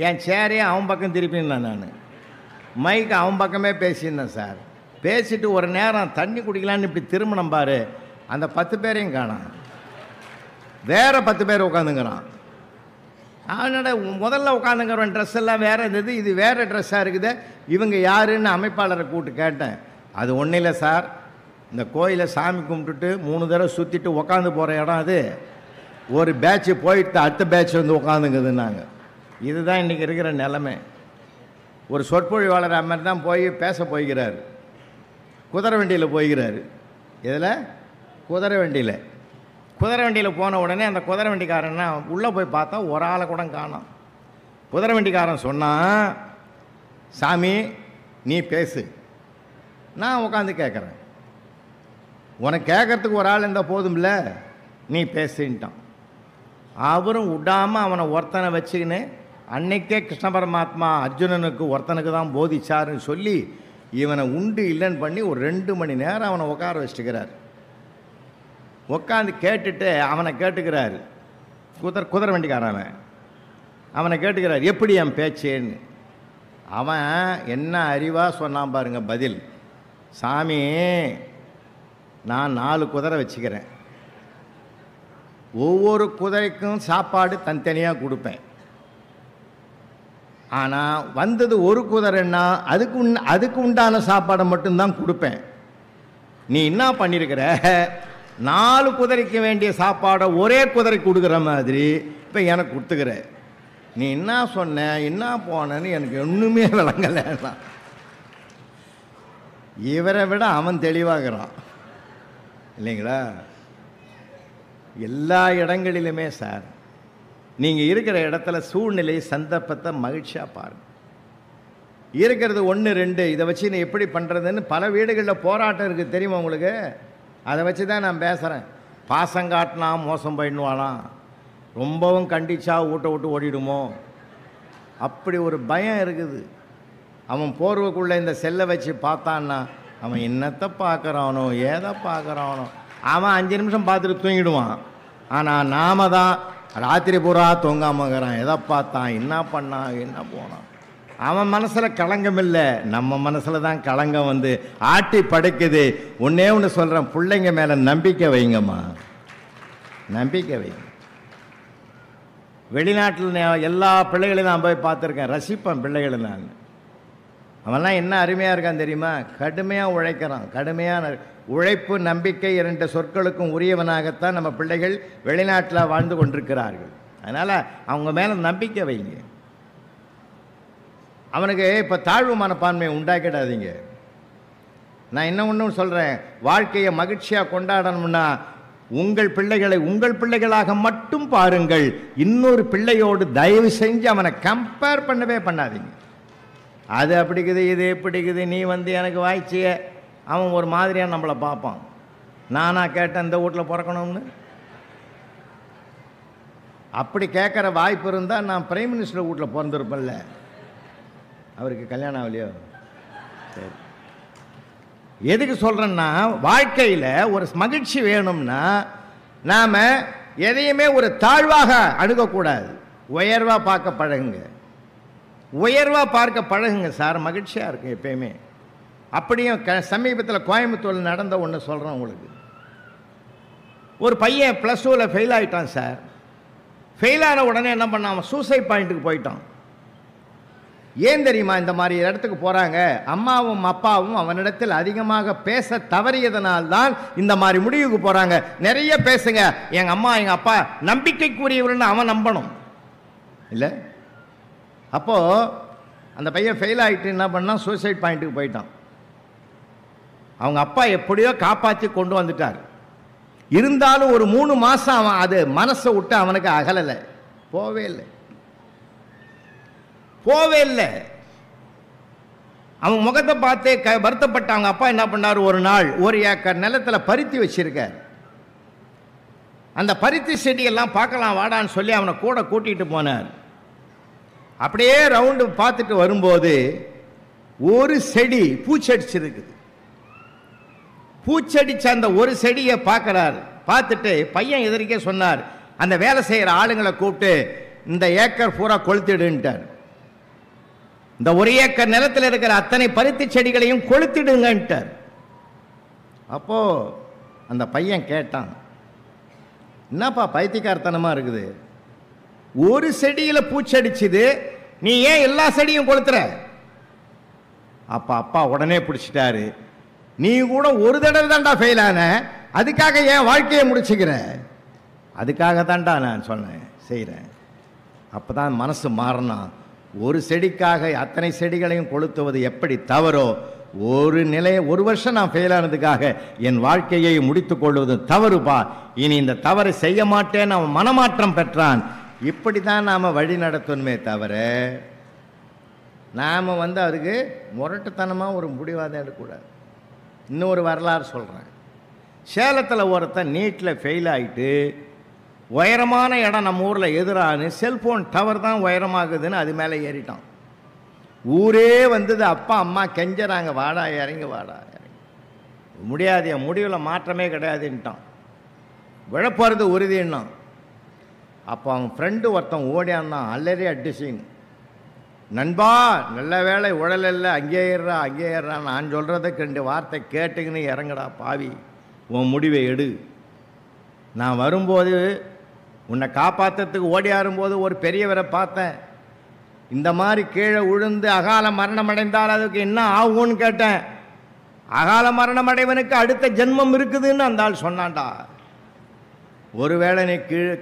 என் சேரையே அவன் பக்கம் திருப்பியிருந்தேன். நான் மைக்கு அவன் பக்கமே பேசியிருந்தேன் சார். பேசிட்டு ஒரு நேரம் தண்ணி குடிக்கலான்னு இப்படி திரும்பினம் பாரு, அந்த 10 பேரையும் காணாம், வேற 10 பேர் உட்காந்துங்கிறான். அவனோட முதல்ல உட்காந்துங்கிறவன் ட்ரெஸ் எல்லாம் வேற இருந்தது, இது வேற ட்ரெஸ்ஸாக இருக்குது. இவங்க யாருன்னு அமைப்பாளரை கூப்பிட்டு கேட்டேன். அது ஒன்றும் இல்லை சார், இந்த கோயிலை சாமி கும்பிட்டுட்டு 3 தடவை சுற்றிட்டு உட்காந்து போகிற இடம் அது. ஒரு பேட்ச் போயிட்டு அடுத்த பேட்ச் வந்து உட்காந்துங்குதுன்னாங்க. இதுதான் இன்றைக்கி இருக்கிற நிலைமை. ஒரு சொற்பொழிவாளர் மாதிரி தான் போய் பேச போய்கிறார். குதிரை வண்டியில் போய்கிறாரு. இதில் குதிரை வண்டியில் போன உடனே அந்த குதிரை வண்டிக்காரன்னா உள்ளே போய் பார்த்தா ஒரு ஆளை கூட காணோம். குதிரை வண்டிக்காரன் சொன்னான், சாமி நீ பேசு, நான் உட்காந்து கேட்குறேன். உனக்கு கேட்கறதுக்கு ஒரு ஆள் இருந்தால் போதும்ல, நீ பேசுன்ட்டான். அவரும் விடாமல் அவனை ஒருத்தனை வச்சுக்கின்னு அன்னைக்கே கிருஷ்ண பரமாத்மா அர்ஜுனனுக்கு ஒருத்தனுக்கு தான் போதிச்சாருன்னு சொல்லி இவனை உண்டு இல்லைன்னு பண்ணி ஒரு 2 மணி நேரம் அவனை உட்கார வச்சுக்கிறார். உட்காந்து கேட்டுட்டு அவனை கேட்டுக்கிறாரு. குதிரை வண்டிக்காரன் அவனை கேட்டுக்கிறார், எப்படி என் பேச்சேன்னு. அவன் என்ன அறிவாக சொன்னான் பாருங்க பதில். சாமி, நான் 4 குதிரை வச்சுக்கிறேன். ஒவ்வொரு குதிரைக்கும் சாப்பாடு தனித்தனியாக கொடுப்பேன். ஆனால் வந்தது ஒரு குதிரைன்னா அதுக்கு உண்டான சாப்பாடை மட்டும்தான் கொடுப்பேன். நீ என்ன பண்ணியிருக்கிற, 4 குதிரைக்கு வேண்டிய சாப்பாடை ஒரே குதிரைக்கு கொடுக்குற மாதிரி இப்போ எனக்கு கொடுத்துக்கிற. நீ என்ன சொன்ன என்ன போனன்னு எனக்கு ஒன்றுமே விளங்கலைன்னா. இவரை விட அவன் தெளிவாகிறான் இல்லைங்களா? எல்லா இடங்களிலுமே சார், நீங்கள் இருக்கிற இடத்துல சூழ்நிலை சந்தர்ப்பத்தை மகிழ்ச்சியாக பாருங்கள். இருக்கிறது 1 2 இதை வச்சு நீ எப்படி பண்ணுறதுன்னு பல வீடுகளில் போராட்டம் இருக்குது தெரியுமா உங்களுக்கு? அதை வச்சு தான் நான் பேசுகிறேன். பாசம் காட்டினா மோசம் பண்ணிடுவானா, ரொம்பவும் கண்டிச்சா வீட்டை விட்டு ஓடிடுமோ, அப்படி ஒரு பயம் இருக்குது. அவன் போர்வைக்குள்ளே இந்த செல்லை வச்சு பார்த்தான்னா அவன் என்னத்தை பார்க்குறானோ ஏதை பார்க்குறானோ, அவன் 5 நிமிஷம் பார்த்துட்டு தூங்கிடுவான். ஆனால் நாம தான் ராத்திரி பூரா தூங்காமங்கிறான். எதை பார்த்தான், என்ன பண்ணான், என்ன போனான். அவன் மனசில் களங்கம் இல்லை, நம்ம மனசில் தான் களங்கம் வந்து ஆட்டி படைக்குது. ஒன்றே ஒன்று சொல்கிறேன், பிள்ளைங்க மேலே நம்பிக்கை வைங்கம்மா, நம்பிக்கை வைங்க. வெளிநாட்டில் எல்லா பிள்ளைகளையும் நான் போய் பார்த்துருக்கேன், ரசிப்பேன் பிள்ளைகளை நான். அவன்லாம் என்ன அருமையாக இருக்கான் தெரியுமா? கடுமையாக உழைக்கிறான். கடுமையான உழைப்பு நம்பிக்கை 2 சொற்களுக்கும் உரியவனாகத்தான் நம்ம பிள்ளைகள் வெளிநாட்டில் வாழ்ந்து கொண்டிருக்கிறார்கள். அதனால் அவங்க மேலே நம்பிக்கை வைங்க. அவனுக்கு இப்போ தாழ்வு மனப்பான்மையை உண்டாக்கிடாதீங்க. நான் என்ன ஒன்று சொல்கிறேன், வாழ்க்கையை மகிழ்ச்சியாக கொண்டாடணும்னா உங்கள் பிள்ளைகளை உங்கள் பிள்ளைகளாக மட்டும் பாருங்கள். இன்னொரு பிள்ளையோடு தயவு செஞ்சு அவனை கம்பேர் பண்ணவே பண்ணாதீங்க. அது அப்படிக்குது, இது எப்படிக்குது, நீ வந்து எனக்கு வாய்ச்சிய, அவன் ஒரு மாதிரியாக நம்மளை பார்ப்பான். நானாக கேட்டேன் இந்த வீட்டில் பிறக்கணும்னு? அப்படி கேட்குற வாய்ப்பு இருந்தால் நான் பிரைம் மினிஸ்டர் வீட்டில் பிறந்திருப்பேன்ல. அவருக்கு கல்யாணம் ஆகலையோ? சரி, எதுக்கு சொல்கிறேன்னா, வாழ்க்கையில் ஒரு மகிழ்ச்சி வேணும்னா நாம் எதையுமே ஒரு தாழ்வாக அணுகக்கூடாது, உயர்வாக பார்க்க பழகுங்க. உயர்வாக பார்க்க பழகுங்க சார், மகிழ்ச்சியாக இருக்கும் எப்பயுமே. அப்படியும் சமீபத்தில் கோயம்புத்தூரில் நடந்த ஒன்று சொல்கிறேன் உங்களுக்கு. ஒரு பையன் +2ல் ஃபெயில் ஆகிட்டான் சார். ஃபெயில் ஆன உடனே என்ன பண்ணான், அவன் சூசைட் பாயிண்ட்டுக்கு போயிட்டான். ஏன் தெரியுமா இந்த மாதிரி இடத்துக்கு போகிறாங்க? அம்மாவும் அப்பாவும் அவனிடத்தில் அதிகமாக பேச தவறியதனால்தான் இந்த மாதிரி முடிவுக்கு போகிறாங்க. நிறைய பேசுங்க, எங்கள் அம்மா எங்கள் அப்பா நம்பிக்கைக்குரியவர்னு அவன் நம்பணும் இல்லை. அப்போது அந்த பையன் ஃபெயில் ஆகிட்டு என்ன பண்ணால் சூசைட் பாயிண்ட்டுக்கு போயிட்டான். அவங்க அப்பா எப்படியோ காப்பாற்றி கொண்டு வந்துட்டார். இருந்தாலும் ஒரு 3 மாதம் அவன் அது மனசை விட்டு அவனுக்கு அகலலை, போவே இல்லை. அவன் முகத்தை பார்த்து வருத்தப்பட்ட அவங்க அப்பா என்ன பண்ணார், ஒரு நாள் 1 ஏக்கர் நிலத்தில் பருத்தி வச்சிருக்கார். அந்த பருத்தி செடியெல்லாம் பார்க்கலாம் வாடான்னு சொல்லி அவனை கூட கூட்டிகிட்டு போனார். அப்படியே ரவுண்டு பார்த்துட்டு வரும்போது ஒரு செடி பூச்சடிச்சிருக்குது. பூச்சடிச்ச அந்த ஒரு செடியை பார்க்குறார். பார்த்துட்டு பையன் எதிர்க்கே சொன்னார், அந்த வேலை செய்கிற ஆளுங்களை கூப்பிட்டு இந்த ஏக்கர் பூரா கொளுத்திடுன்ட்டார். இந்த 1 ஏக்கர் நிலத்தில் இருக்கிற அத்தனை பருத்தி செடிகளையும் கொளுத்திடுங்கன்ட்டார். அப்போது அந்த பையன் கேட்டான், என்னப்பா பைத்தியக்காரத்தனமாக இருக்குது, ஒரு செடியில் பூச்சடிச்சுது, நீ ஏன் எல்லா செடியும் கொளுத்துற? அப்பா உடனே பிடிச்சிட்டாரு, நீ கூட ஒரு தடவை தான்டா ஃபெயில் ஆன, அதுக்காக ஏன் வாழ்க்கையை முடிச்சுக்கிற? அதுக்காகத்தான்டா நான் சொன்னேன், செய்கிறேன். அப்போ தான் மனசு மாறினா. ஒரு செடிக்காக அத்தனை செடிகளையும் கொளுத்துவது எப்படி தவறோ, ஒரு வருஷம் நான் ஃபெயில் ஆனதுக்காக என் வாழ்க்கையை முடித்து கொள்வது தவறுப்பா, இனி இந்த தவறை செய்ய மாட்டேன்னு அவன் மனமாற்றம் பெற்றான். இப்படி தான் நாம் வழி நடத்தணுமே தவிர நாம் அதுக்கு முரட்டுத்தனமாக ஒரு முடிவாக எடுக்கக்கூடாது. இன்னொரு வரலாறு சொல்கிறேன். சேலத்தில் ஒருத்தன் நீட்டில் ஃபெயில் ஆகிட்டு உயரமான இடம் நம்ம ஊரில் எதிரானு செல்ஃபோன் டவர் தான் உயரமாகுதுன்னு அது மேலே ஏறிட்டான். ஊரே வந்தது, அப்பா அம்மா கெஞ்சறாங்க, வாடா இறங்கி வாடா இறங்கி. முடியாது, என் முடிவில் மாற்றமே கிடையாதுன்ட்டான். விழப்போகிறது உறுதின்னான். அப்போ அவன் ஃப்ரெண்டு ஒருத்தன் ஓடியாந்தான், அல்லறே அடிச்சின்னு. நண்பா நல்ல வேலை உடலில் அங்கே ஏறுறா நான் சொல்கிறதுக்கு 2 வார்த்தை கேட்டுக்கின்னு இறங்கடா பாவி, உன் முடிவை எடு. நான் வரும்போது உன்னை காப்பாற்றுறதுக்கு ஓடியாரும்போது ஒரு பெரியவரை பார்த்தேன், இந்த மாதிரி கீழே விழுந்து அகால மரணம் அடைந்தால் அதுக்கு என்ன ஆகும்னு கேட்டேன். அகால மரணம் அடைவனுக்கு அடுத்த ஜென்மம் இருக்குதுன்னு அந்த ஆள் சொன்னான்டா. ஒருவேளை நீ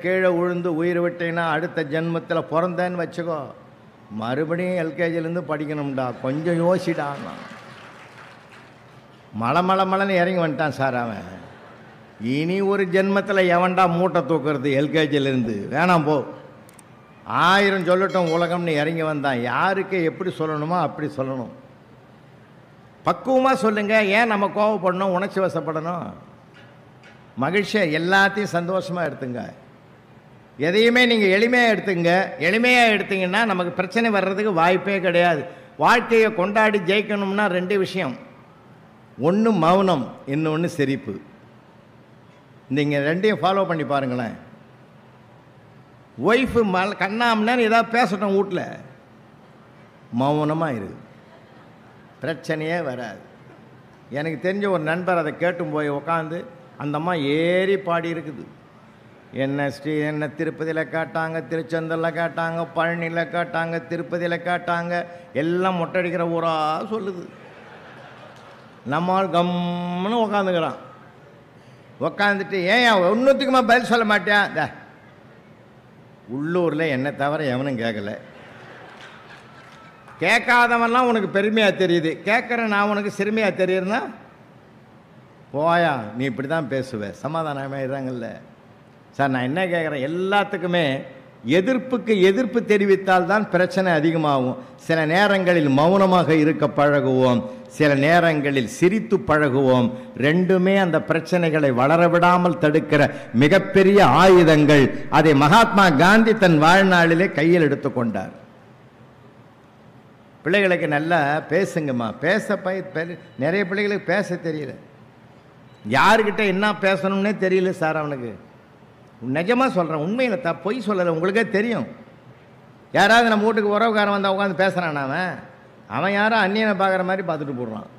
கீழே விழுந்து உயிர் விட்டீங்கன்னா அடுத்த ஜென்மத்தில் பிறந்தேன்னு வச்சுக்கோ, மறுபடியும் எல்கேஜிலேருந்து படிக்கணும்டா, கொஞ்சம் யோசிடான்னா. மலைன்னு இறங்கி வந்துட்டான் சார் அவன். இனி ஒரு ஜென்மத்தில் எவன்டா மூட்டை தூக்குறது எல்கேஜிலேருந்து, வேணாம் போ, 1000 சொல்லட்டும் உலகம்னு இறங்கி வந்தான். யாருக்கு எப்படி சொல்லணுமோ அப்படி சொல்லணும், பக்குவமாக சொல்லுங்கள். ஏன் நம்ம கோவப்படணும், உணர்ச்சி வசப்படணும்? மகிழ்ச்சியாக எல்லாத்தையும் சந்தோஷமாக எடுத்துங்க. எதையுமே நீங்கள் எளிமையாக எடுத்துங்க. எளிமையாக எடுத்தீங்கன்னா நமக்கு பிரச்சனை வர்றதுக்கு வாய்ப்பே கிடையாது. வாழ்க்கையை கொண்டாடி ஜெயிக்கணும்னா 2 விஷயம், ஒன்று மௌனம், இன்னொன்று சிரிப்பு. நீங்கள் 2ஐயும் ஃபாலோ பண்ணி பாருங்களேன். ஒய்ஃபு கண்ணாமன்னு ஏதாவது பேசட்டும் வீட்டில், மௌனமாக இருக்குது, பிரச்சனையே வராது. எனக்கு தெரிஞ்ச ஒரு நண்பர் அதை கேட்டும் போய் உட்காந்து அந்த அம்மா ஏறி பாடி இருக்குது. என்ன திருப்பதியில் கேட்டாங்க, திருச்செந்தூரில் கேட்டாங்க, பழனியில் கேட்டாங்க, திருப்பதியில் கேட்டாங்க, எல்லாம் மொட்டடிக்கிற ஊராக சொல்லுது. நம்மால் கம்முன்னு உக்காந்துக்கிறான். உக்காந்துட்டு ஏன் ஒன்றுத்துக்குமா பதில் சொல்ல மாட்டேன்? உள்ளூரில் என்னை தவிர எவனும் கேட்கல. கேட்காதவன்லாம் உனக்கு பெருமையாக தெரியுது, கேட்குற நான் உனக்கு சிறுமையாக தெரியுதுன்னா போயா, நீ இப்படி தான் பேசுவேன். சமாதானமாக இருறாங்கல்ல சார். நான் என்ன கேட்குறேன், எல்லாத்துக்குமே எதிர்ப்புக்கு எதிர்ப்பு தெரிவித்தால் தான் பிரச்சனை அதிகமாகும். சில நேரங்களில் மௌனமாக இருக்க பழகுவோம், சில நேரங்களில் சிரித்து பழகுவோம். 2மே அந்த பிரச்சனைகளை வளரவிடாமல் தடுக்கிற மிகப்பெரிய ஆயுதங்கள். அதை மகாத்மா காந்தி தன் வாழ்நாளிலே கையில் எடுத்துக்கொண்டார். பிள்ளைகளுக்கு நல்லா பேசுங்கம்மா, நிறைய பிள்ளைகளுக்கு பேச தெரியல, யாருக்கிட்ட என்ன பேசணும்னே தெரியல சார். அவனுக்கு நிஜமாக சொல்கிறேன், உண்மையில் பொய் சொல்லலை, உங்களுக்கே தெரியும். யாராவது நம்ம வீட்டுக்கு உறவுக்காரன் வந்தால் உட்காந்து பேசுகிறான், அவன் யாரோ அந்நியனை பார்க்குற மாதிரி பார்த்துட்டு போடுறான்.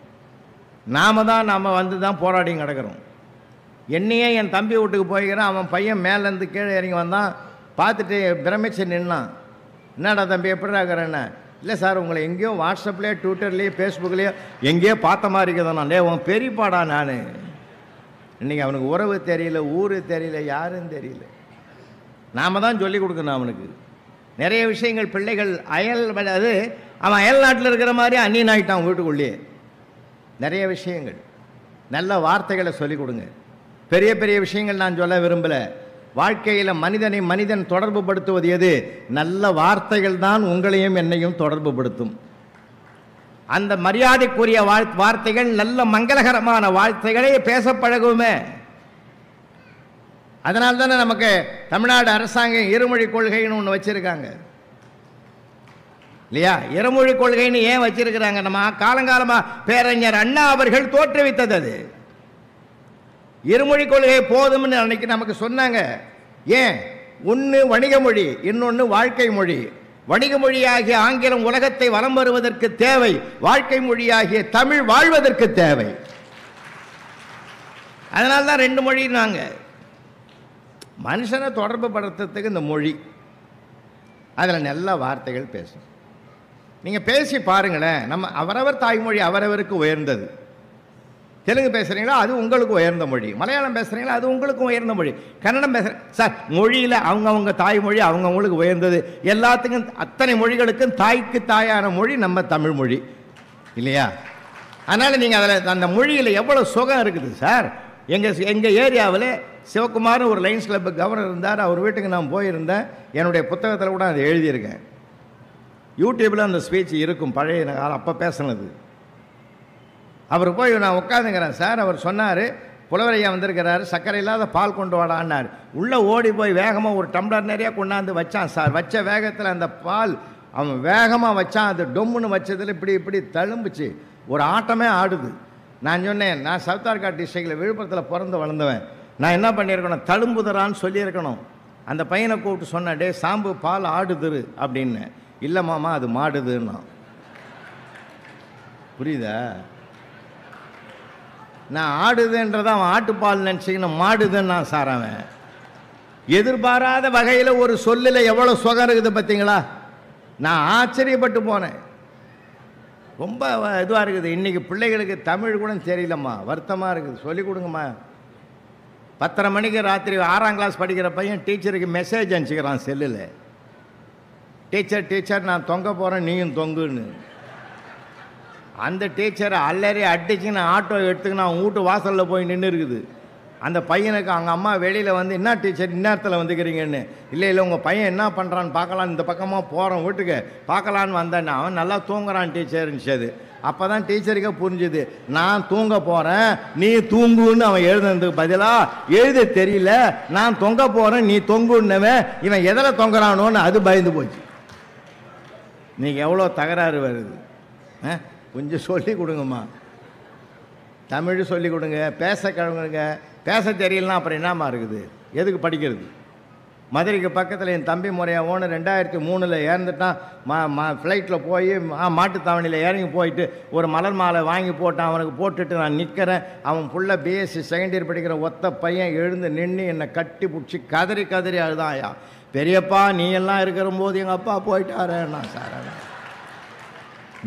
நாம் வந்து தான் போராடியும் கிடக்கிறோம். என்னையே என் தம்பி வீட்டுக்கு போய்க்கிறேன், அவன் பையன் மேலேருந்து கீழே இறங்கி வந்தான், பார்த்துட்டு பிரமிச்சு நின்னான். என்னடா தம்பி எப்படி இருக்கிறேன்னு? இல்லை சார், உங்களை எங்கேயோ வாட்ஸ்அப்லேயோ ட்விட்டர்லேயோ ஃபேஸ்புக்லேயோ எங்கேயோ பார்த்த மாதிரி இருக்குதுண்ணா. டே உன் பெரியப்பாடா நான். இன்றைக்கி அவனுக்கு உறவு தெரியல, ஊர் தெரியல, யாரும் தெரியல. நாம் தான் சொல்லிக் கொடுக்கணும் அவனுக்கு நிறைய விஷயங்கள். பிள்ளைகள் அது அவன் அயல் நாட்டில் இருக்கிற மாதிரி அந்நியன் ஆகிட்டான் வீட்டுக்குள்ளேயே. நிறைய விஷயங்கள், நல்ல வார்த்தைகளை சொல்லிக் கொடுங்க. பெரிய பெரிய விஷயங்கள் நான் சொல்ல விரும்பலை. வாழ்க்கையில் மனிதன் தொடர்பு படுத்துவது எது? நல்ல வார்த்தைகள் தான் உங்களையும் என்னையும் தொடர்பு படுத்தும். அந்த மரியாதைக்குரிய வார்த்தைகள், நல்ல மங்களகரமான வார்த்தைகளே பேச பழகுமே. அதனால தானே நமக்கு தமிழ்நாடு அரசாங்கம் இருமொழி கொள்கைன்னு ஒன்று வச்சிருக்காங்க இல்லையா? இருமொழி கொள்கைன்னு ஏன் வச்சிருக்கிறாங்க? நம்ம காலங்காலமாக பேரறிஞர் அண்ணா அவர்கள் தோற்றுவித்தது அது. இருமொழி கொள்கை போதும்னு அன்னைக்கு நமக்கு சொன்னாங்க. ஏன்? ஒன்று வணிக மொழி, இன்னொன்று வாழ்க்கை மொழி. வணிக மொழியாகிய ஆங்கிலம் உலகத்தை வலம் வருவதற்கு தேவை, வாழ்க்கை மொழியாகிய தமிழ் வாழ்வதற்கு தேவை. அதனால தான் 2 மொழினாங்க. மனுஷனை தொடர்பு படுத்துறதுக்கு இந்த மொழி, அதில் நல்ல வார்த்தைகள் பேசும். நீங்கள் பேசி பாருங்களேன். நம்ம அவரவர் தாய்மொழி அவரவருக்கு உயர்ந்தது. தெலுங்கு பேசுகிறீங்களா அது உங்களுக்கு உயர்ந்த மொழி, மலையாளம் பேசுகிறீங்களா அது உங்களுக்கும் உயர்ந்த மொழி, கன்னடம் பேசுகிறேன் சார், மொழியில் அவங்கவுங்க தாய்மொழி அவங்கவுங்களுக்கு உயர்ந்தது. எல்லாத்துக்கும் அத்தனை மொழிகளுக்கும் தாய்க்கு தாயான மொழி நம்ம தமிழ் மொழி இல்லையா? அதனால் நீங்கள் அதில் அந்த மொழியில் எவ்வளோ சுகம் இருக்குது சார். எங்கள் ஏரியாவில் சிவகுமார்னு ஒரு லைன்ஸ் கிளப்பு கவர்னர் இருந்தார், அவர் வீட்டுக்கு நான் போயிருந்தேன். என்னுடைய புத்தகத்தில் கூட அதை எழுதியிருக்கேன். யூடியூப்பில் அந்த ஸ்பீச் இருக்கும், பழைய காலம் அப்போ பேசுனது. அவர் போய் நான் உட்காந்துங்கிறேன் சார், அவர் சொன்னார் புலவரையா வந்திருக்கிறாரு, சர்க்கரை இல்லாத பால் கொண்டு வாடான்னார். உள்ளே ஓடி போய் வேகமாக ஒரு டம்ளர் நிறையா கொண்டாந்து வச்சான் சார். வச்ச வேகத்தில் அந்த பால் அவன் வேகமாக வச்சான், அது டொம்முன்னு வச்சதில் இப்படி தழும்புச்சு, ஒரு ஆட்டமே ஆடுது. நான் சொன்னேன், நான் சவுத் ஆர்காட் டிஸ்ட்ரிக்டில் விழுப்புரத்தில் பிறந்து வளர்ந்தவன், நான் என்ன பண்ணியிருக்கணும், தழும்புதரான்னு சொல்லியிருக்கணும். அந்த பையனை கூப்பிட்டு சொன்னேன், டே சாம்பு பால் ஆடுதுரு அப்படின்னு. இல்லை மாமா அது மாடுதுன்னா. புரியுதா? நான் ஆடுதுன்றதை அவன் ஆட்டுப்பால் நினச்சிக்கணும், மாடுதுன்னா சார். அவன் எதிர்பாராத வகையில் ஒரு சொல்லில் எவ்வளோ சுகம் இருக்குது பார்த்தீங்களா? நான் ஆச்சரியப்பட்டு போனேன். ரொம்ப இதுவாக இருக்குது. இன்றைக்கி பிள்ளைகளுக்கு தமிழ் கூட தெரியலம்மா, வருத்தமாக இருக்குது. சொல்லிக் கொடுங்கம்மா. 10:30 மணிக்கு ராத்திரி 6ஆம் கிளாஸ் படிக்கிற பையன் டீச்சருக்கு மெசேஜ் அனுப்பிச்சிக்கிறான் செல்லில், டீச்சர் நான் தொங்க போகிறேன் நீயும் தொங்குன்னு. அந்த டீச்சரை அல்லறி அடிச்சுன்னு ஆட்டோ எடுத்துக்கின்னு அவன் வீட்டு வாசலில் போய் நின்று இருக்குது. அந்த பையனுக்கு அவங்க அம்மா வெளியில் வந்து, என்ன டீச்சர் இந்நேரத்தில் வந்துக்கிறீங்கன்னு. இல்லை உங்கள் பையன் என்ன பண்ணுறான்னு பார்க்கலான்னு இந்த பக்கமாக போகிறோம் வீட்டுக்கு பார்க்கலான்னு வந்தேன்னு. அவன் நல்லா தூங்குறான் டீச்சர்னுச்சது. அப்போ தான் டீச்சருக்கே புரிஞ்சுது, நான் தூங்க போகிறேன் நீ தூங்குன்னு அவன் எழுதுனதுக்கு பதிலாக எழுத தெரியல, நான் தொங்க போகிறேன் நீ தொங்குன்னவன் இவன் எதில் தொங்குறானோன்னு அது பயந்து போச்சு. நீங்கள் எவ்வளோ தகராறு வருது. கொஞ்சம் சொல்லி கொடுங்கம்மா, தமிழ் சொல்லி கொடுங்க, பேச கழுவுங்க. பேச தெரியலனா அப்புறம் என்னம்மா இருக்குது, எதுக்கு படிக்கிறது? மதுரைக்கு பக்கத்தில் என் தம்பி முறையா ஓனர் 2003 இறந்துட்டான். ஃப்ளைட்டில் போய் மாட்டுத்தாவணியில் இறங்கி போயிட்டு ஒரு மலர் மாலை வாங்கி போட்டான். அவனுக்கு போட்டுட்டு நான் நிற்கிறேன். அவன் ஃபுல்லாக பிஎஸ்சி செகண்ட் இயர் படிக்கிற ஒத்த பையன் எழுந்து நின்று என்னை கட்டி பிடிச்சி கதறி அழுதாயா, பெரியப்பா நீ எல்லாம் இருக்கிற போது எங்கள் அப்பா போயிட்டாரேண்ணா சார்.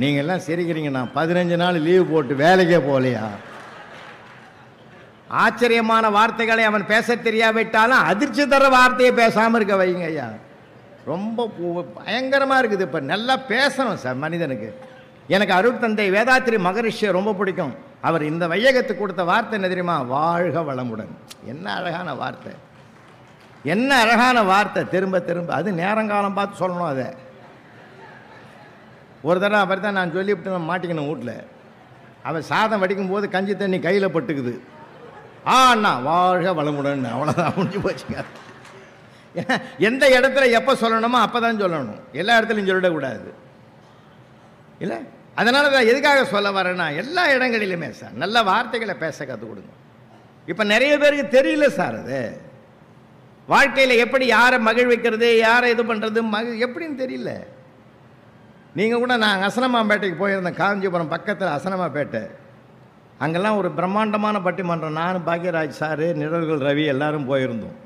நீங்கள் எல்லாம் சிரிக்கிறீங்க, நான் 15 நாள் லீவு போட்டு வேலைக்கே போகலையா? ஆச்சரியமான வார்த்தைகளை அவன் பேச தெரியாவிட்டாலும் அதிர்ச்சி தர வார்த்தையை பேசாமல் இருக்க வைங்க ஐயா. ரொம்ப பயங்கரமாக இருக்குது. இப்போ நல்லா பேசணும் சார் மனிதனுக்கு. எனக்கு அருட்தந்தை வேதாத்திரி மகரிஷியை ரொம்ப பிடிக்கும். அவர் இந்த வையகத்துக்கு கொடுத்த வார்த்தை என்ன தெரியுமா? வாழ்க வளமுடன். என்ன அழகான வார்த்தை, என்ன அழகான வார்த்தை. திரும்ப அது நேரங்காலம் பார்த்து சொல்லணும். அதை ஒரு தடவை அப்படி தான் நான் சொல்லிவிட்டு நான் மாட்டிக்கணும் வீட்டில். அவன் சாதம் வடிக்கும் போது கஞ்சி தண்ணி கையில் பட்டுக்குது. அண்ணா வாழ்க வளமுடன், அவ்வளோதான் முடிஞ்சு போச்சுங்க. எந்த இடத்துல எப்போ சொல்லணுமோ அப்போ தான் சொல்லணும், எல்லா இடத்துலையும் சொல்லிடக்கூடாது இல்லை. அதனால தான் எதுக்காக சொல்ல வரேன்னா, எல்லா இடங்களிலுமே சார் நல்ல வார்த்தைகளை பேச கற்றுக் கொடுங்க. இப்போ நிறைய பேருக்கு தெரியல சார், அது வாழ்க்கையில் எப்படி யாரை மகிழ்விக்கிறது, யாரை இது பண்ணுறது எப்படின்னு தெரியல. நீங்கள் கூட நான் அசனமாம்பேட்டைக்கு போயிருந்தேன், காஞ்சிபுரம் பக்கத்தில் அசனமாம்பேட்டை. அங்கெல்லாம் ஒரு பிரம்மாண்டமான பட்டிமன்றம். நான் பாக்யராஜ் சார், நிழல்கள் ரவி எல்லாரும் போயிருந்தோம்.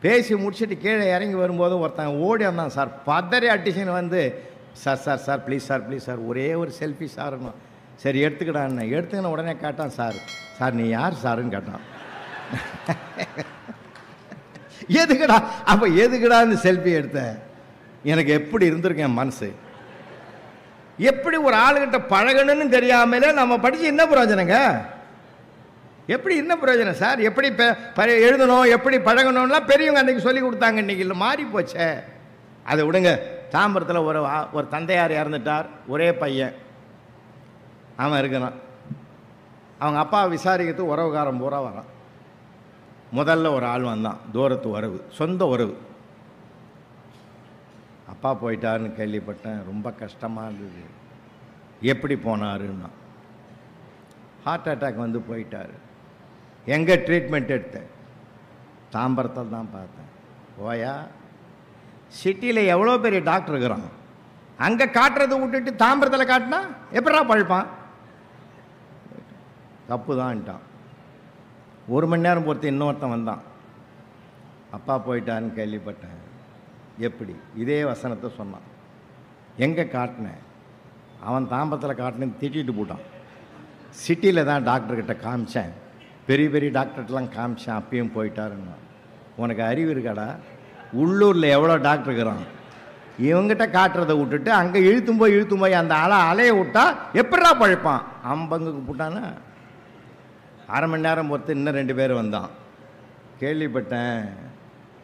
பேசி முடிச்சுட்டு கீழே இறங்கி வரும்போது ஒருத்தன் ஓடி வந்தான் சார், பதறி அட்டிஷன் வந்து, சார் ப்ளீஸ் சார் ஒரே ஒரு செல்ஃபி சார்னா. சரி எடுத்துக்கிடான்னு எடுத்துக்கின உடனே கேட்டான், சார் நீ யார் சாருன்னு கேட்டான். எதுக்குடா அப்போ எதுக்குடான்னு செல்ஃபி எடுத்த? எனக்கு எப்படி இருந்திருக்கேன் மனசு. எப்படி ஒரு ஆளுகிட்ட பழகணும்னு தெரியாமலே நம்ம படித்து என்ன பிரயோஜனங்க? எப்படி என்ன பிரயோஜனம் சார்? எப்படி எழுதணும், எப்படி பழகணும்லாம் பெரியவங்க அன்றைக்கி சொல்லி கொடுத்தாங்க. இன்றைக்கி இல்லை, மாறி போச்சே. அதை விடுங்க. தாம்பரத்தில் ஒரு தந்தையார் இறந்துட்டார், ஒரே பையன் அவன் இருக்கிறான். அவங்க அப்பா விசாரிக்கிறதுக்கு உறவுக்காரன் பூரா வரான். முதல்ல ஒரு ஆள் வந்தான், தூரத்து உறவு, சொந்த உறவு. அப்பா போயிட்டாருன்னு கேள்விப்பட்டேன், ரொம்ப கஷ்டமாக இருந்தது. எப்படி போனாருன்னா, ஹார்ட் அட்டாக் வந்து போயிட்டார். எங்கே ட்ரீட்மெண்ட் எடுத்தேன்? தாம்பரத்தில் தான் பார்த்தேன். ஓயா, சிட்டியில் எவ்வளோ பெரிய டாக்டர் இருக்கிறான், அங்கே காட்டுறதை விட்டுட்டு தாம்பரத்தில் காட்டினா எப்படா பழிப்பான்? தப்பு தான்ட்டான். 1 மணி நேரம் பொறுத்து இன்னொருத்தன் வந்தான், அப்பா போயிட்டான்னு கேள்விப்பட்டேன். எப்படி? இதே வசனத்தை சொன்னான். எங்கே காட்டினேன்? அவன் தாம்பரத்தில் காட்டினேன்னு திட்டிட்டு போட்டான். சிட்டியில் தான் டாக்டர்கிட்ட காமிச்சேன், பெரிய பெரிய டாக்டர்கிட்டலாம் காமிச்சேன், அப்பயும் போயிட்டாருன்னா. உனக்கு அறிவு இருக்காடா? உள்ளூரில் எவ்வளோ டாக்டர் இருக்கிறான், இவங்கிட்ட காட்டுறதை விட்டுட்டு அங்கே இழுத்தும் போய் அந்த அலையை விட்டா எப்படா பழைப்பான்? அம்பங்குக்கு போட்டானா அரை மணி நேரம் பொறுத்து இன்னும் 2 பேர் வந்தான். கேள்விப்பட்டேன்,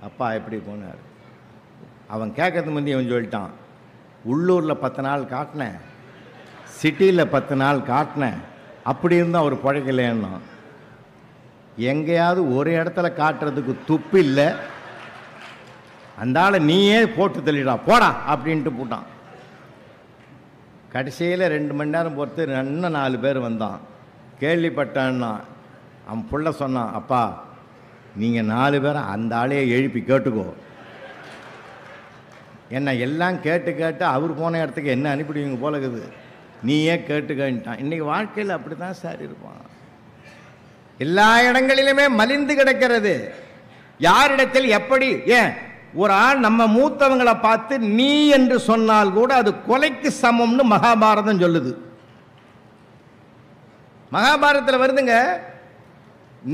அப்பா எப்படி போனார். அவன் கேட்கறது முந்தைய அவன் சொல்லிட்டான், உள்ளூரில் 10 நாள் காட்டினேன், சிட்டியில் 10 நாள் காட்டினேன், அப்படி இருந்தால் அவர் பழைக்கலைன்னா. எங்கேயாவது ஒரு இடத்துல காட்டுறதுக்கு துப்பு இல்லை, அந்த ஆளை நீயே போட்டு தள்ளிடா போடா அப்படின்ட்டு போட்டான். கடைசியில் 2 மணி நேரம் பொறுத்து இன்னும் 4 பேர் வந்தான். கேள்விப்பட்டான்னா அவன் புள்ள சொன்னான், அப்பா நீங்கள் 4 பேரை அந்த ஆளையே எழுப்பி கேட்டுக்கோ, என்ன எல்லாம் கேட்டு அவர் போன இடத்துக்கு என்ன அனுப்பிடுவீங்க போல இருக்குது, நீயே கேட்டுக்கிட்டான். இன்றைக்கி வாழ்க்கையில் அப்படி தான் சார் இருப்பான். எல்லா இடங்களிலுமே மலிந்து கிடக்கிறது. யாரிடத்தில் எப்படி, ஏன் ஒரு ஆள் நம்ம மூத்தவங்களை பார்த்து நீ என்று சொன்னால் கூட அது கொலைக்கு சமம்னு மகாபாரதம் சொல்லுது. மகாபாரதத்தில் வருதுங்க,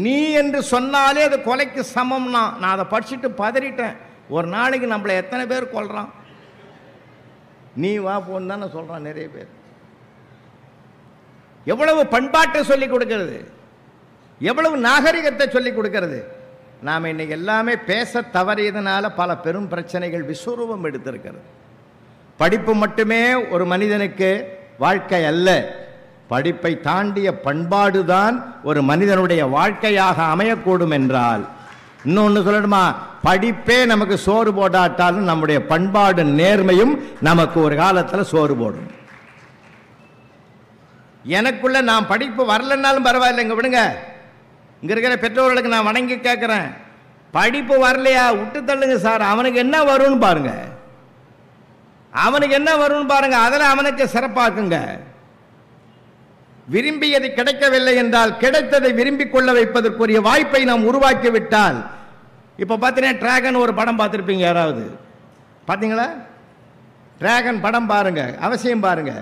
நீ என்று சொன்னாலே அது கொலைக்கு சமம்னா. நான் அதை படிச்சுட்டு பதறிட்டேன். ஒரு நாளைக்கு நம்மளை எத்தனை பேர் கொல்றான், நீ வா போன்னு தானே சொல்றான் நிறைய பேர். எவ்வளவு பண்பாட்டை சொல்லிக் கொடுக்கிறது, எவ்வளவு நாகரிகத்தை சொல்லிக் கொடுக்கிறது. நாம் இன்னைக்கு எல்லாமே பேச தவறியதுனால பல பெரும் பிரச்சனைகள் விஸ்வரூபம் எடுத்திருக்கிறது. படிப்பு மட்டுமே ஒரு மனிதனுக்கு வாழ்க்கை அல்ல, படிப்பை தாண்டிய பண்பாடு தான் ஒரு மனிதனுடைய வாழ்க்கையாக அமையக்கூடும் என்றால். இன்னொன்று சொல்லணுமா, படிப்பே நமக்கு சோறு போடாட்டாலும் நம்முடைய பண்பாடு நேர்மையும் நமக்கு ஒரு காலத்தில் சோறு போடும். எனக்குள்ள நான் படிப்பு வரலன்னாலும் பரவாயில்லைங்க, விடுங்க. இங்க இருக்கிற பெற்றோர்களுக்கு நான் வணங்கி கேட்கிறேன், படிப்பு வரலையா விட்டு தள்ளுங்க சார், அவனுக்கு என்ன வரும்னு பாருங்க, அவனுக்கு என்ன வரும்னு பாருங்க, அதில் அவனுக்கு சிறப்பாக்குங்க. விரும்பியது கிடைக்கவில்லை என்றால் கிடைத்ததை விரும்பிக் கொள்ள வைப்பதற்குரிய வாய்ப்பை நாம் உருவாக்கி விட்டால். இப்போ பார்த்தீங்கன்னா டிராகன் ஒரு படம் பார்த்துருப்பீங்க, யாராவது பார்த்தீங்களா? டிராகன் படம் பாருங்க, அவசியம் பாருங்க.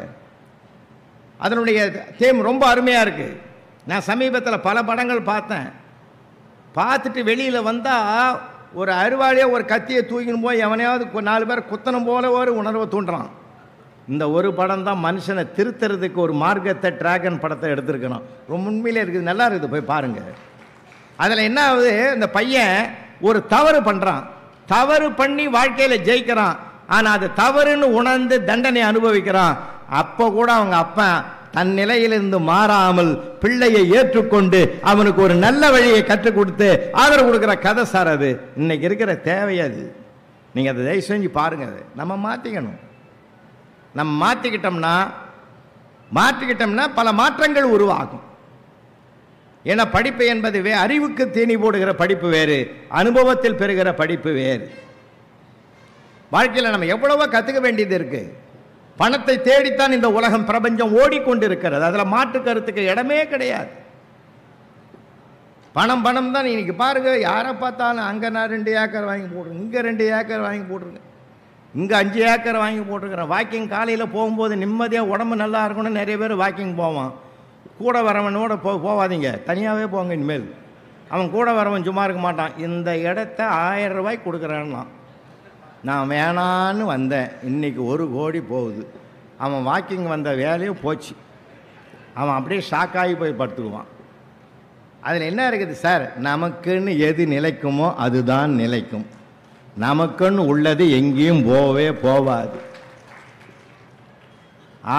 அதனுடைய தேம் ரொம்ப அருமையாக இருக்கு. நான் சமீபத்தில் பல படங்கள் பார்த்தேன். பார்த்துட்டு வெளியில் வந்தால் ஒரு அருவாளியை ஒரு கத்தியை தூக்கின்னு போய் எவனையாவது 4 பேர் குத்தணும் போல ஒரு உணர்வை தூண்டுறான். இந்த ஒரு படம் தான் மனுஷனை திருத்துறதுக்கு ஒரு மார்க்கத்தை டிராகன் படத்தை எடுத்துருக்கணும். ரொம்ப உண்மையிலே இருக்குது, நல்லா இருக்குது, போய் பாருங்கள். அதில் என்ன ஆகுது, இந்த பையன் ஒரு தவறு பண்ணுறான், தவறு பண்ணி வாழ்க்கையில் ஜெயிக்கிறான். ஆனால் அது தவறுன்னு உணர்ந்து தண்டனை அனுபவிக்கிறான். அப்போ கூட அவங்க அப்பா தன் நிலையிலிருந்து மாறாமல் பிள்ளையை ஏற்றுக்கொண்டு அவனுக்கு ஒரு நல்ல வழியை கற்றுக் கொடுத்து ஆதரவு கொடுக்குற கதை சார். அது இன்னைக்கு இருக்கிற தேவையாது. நீங்கள் அதை தயவு செஞ்சு பாருங்க. அது நம்ம மாற்றிக்கணும். நம்ம மாற்றிக்கிட்டோம்னா பல மாற்றங்கள் உருவாகும். ஏன்னா படிப்பு என்பது அறிவுக்கு தீனி போடுகிற படிப்பு வேறு, அனுபவத்தில் பெறுகிற படிப்பு வேறு. வாழ்க்கையில் நம்ம எவ்வளவோ கற்றுக்க வேண்டியது இருக்கு. பணத்தை தேடித்தான் இந்த உலகம் பிரபஞ்சம் ஓடிக்கொண்டிருக்கிறது, அதில் மாற்று கருத்துக்கு இடமே கிடையாது. பணம் தான். இன்னைக்கு பாருங்க, யாரை பார்த்தாலும் அங்கே நான் 2 ஏக்கர் வாங்கி போட்டுருங்க, இங்கே 2 ஏக்கர் வாங்கி போட்டுருங்க, இங்கே 5 ஏக்கர் வாங்கி போட்டிருக்கிறேன். வாக்கிங் காலையில் போகும்போது நிம்மதியாக உடம்பு நல்லா இருக்கணும்னு நிறைய பேர் வாக்கிங் போவான். கூட வரவனோட போவாதீங்க, தனியாகவே போங்க. இனிமேல் அவன் கூட வரவன் சும்மா இருக்க மாட்டான். இந்த இடத்த 1000 ரூபாய்க்கு கொடுக்குறான்லாம். நான் வேணான்னு வந்தேன், இன்றைக்கி 1 கோடி போகுது. அவன் வாக்கிங் வந்த வேலையும் போச்சு. அவன் அப்படியே ஷாக்காகி போய் படுத்துக்குவான். அதில் என்ன இருக்குது சார், நமக்குன்னு எது நிலைக்குமோ அதுதான் நிலைக்கும். நமக்குன்னு உள்ளது எங்கேயும் போகவே போகாது.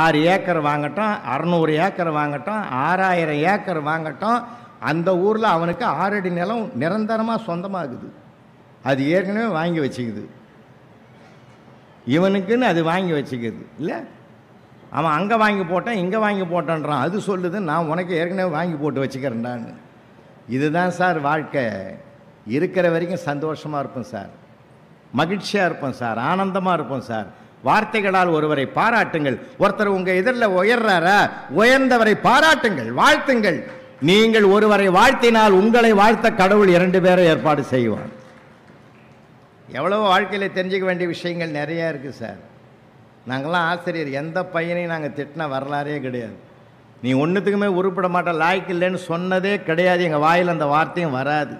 6 ஏக்கர் வாங்கட்டும், 600 ஏக்கர் வாங்கட்டும், 6000 ஏக்கர் வாங்கட்டும், அந்த ஊரில் அவனுக்கு 6 அடி நிலம் நிரந்தரமாக சொந்தமாகுது. அது ஏற்கனவே வாங்கி வச்சுக்குது, இவனுக்குன்னு அது வாங்கி வச்சுக்குது. இல்லை, அவன் அங்கே வாங்கி போட்டான் இங்கே வாங்கி போட்டான்றான். அது சொல்லுது நான் உனக்கு ஏற்கனவே வாங்கி போட்டு வச்சுக்கிறேன்டான்னு. இதுதான் சார் வாழ்க்கை. இருக்கிற வரைக்கும் சந்தோஷமாக இருப்போம் சார், மகிழ்ச்சியாக இருப்போம் சார், ஆனந்தமாக இருப்போம் சார். வார்த்தைகளால் ஒருவரை பாராட்டுங்கள். ஒருத்தர் உங்கள் எதிரில் உயர்றாரா, உயர்ந்தவரை பாராட்டுங்கள், வாழ்த்துங்கள். நீங்கள் ஒருவரை வாழ்த்தினால் உங்களை வாழ்த்த கடவுள் 2 பேரை ஏற்பாடு செய்வார். எவ்வளவோ வாழ்க்கையில் தெரிஞ்சுக்க வேண்டிய விஷயங்கள் நிறையா இருக்குது சார். நாங்கள்லாம் ஆசிரியர், எந்த பையனையும் நாங்கள் திட்டின வரலாறே கிடையாது. நீ ஒன்றுத்துக்குமே உருப்பட மாட்ட, லாய்க்கு இல்லைன்னு சொன்னதே கிடையாது. எங்கள் வாயில் அந்த வார்த்தையும் வராது.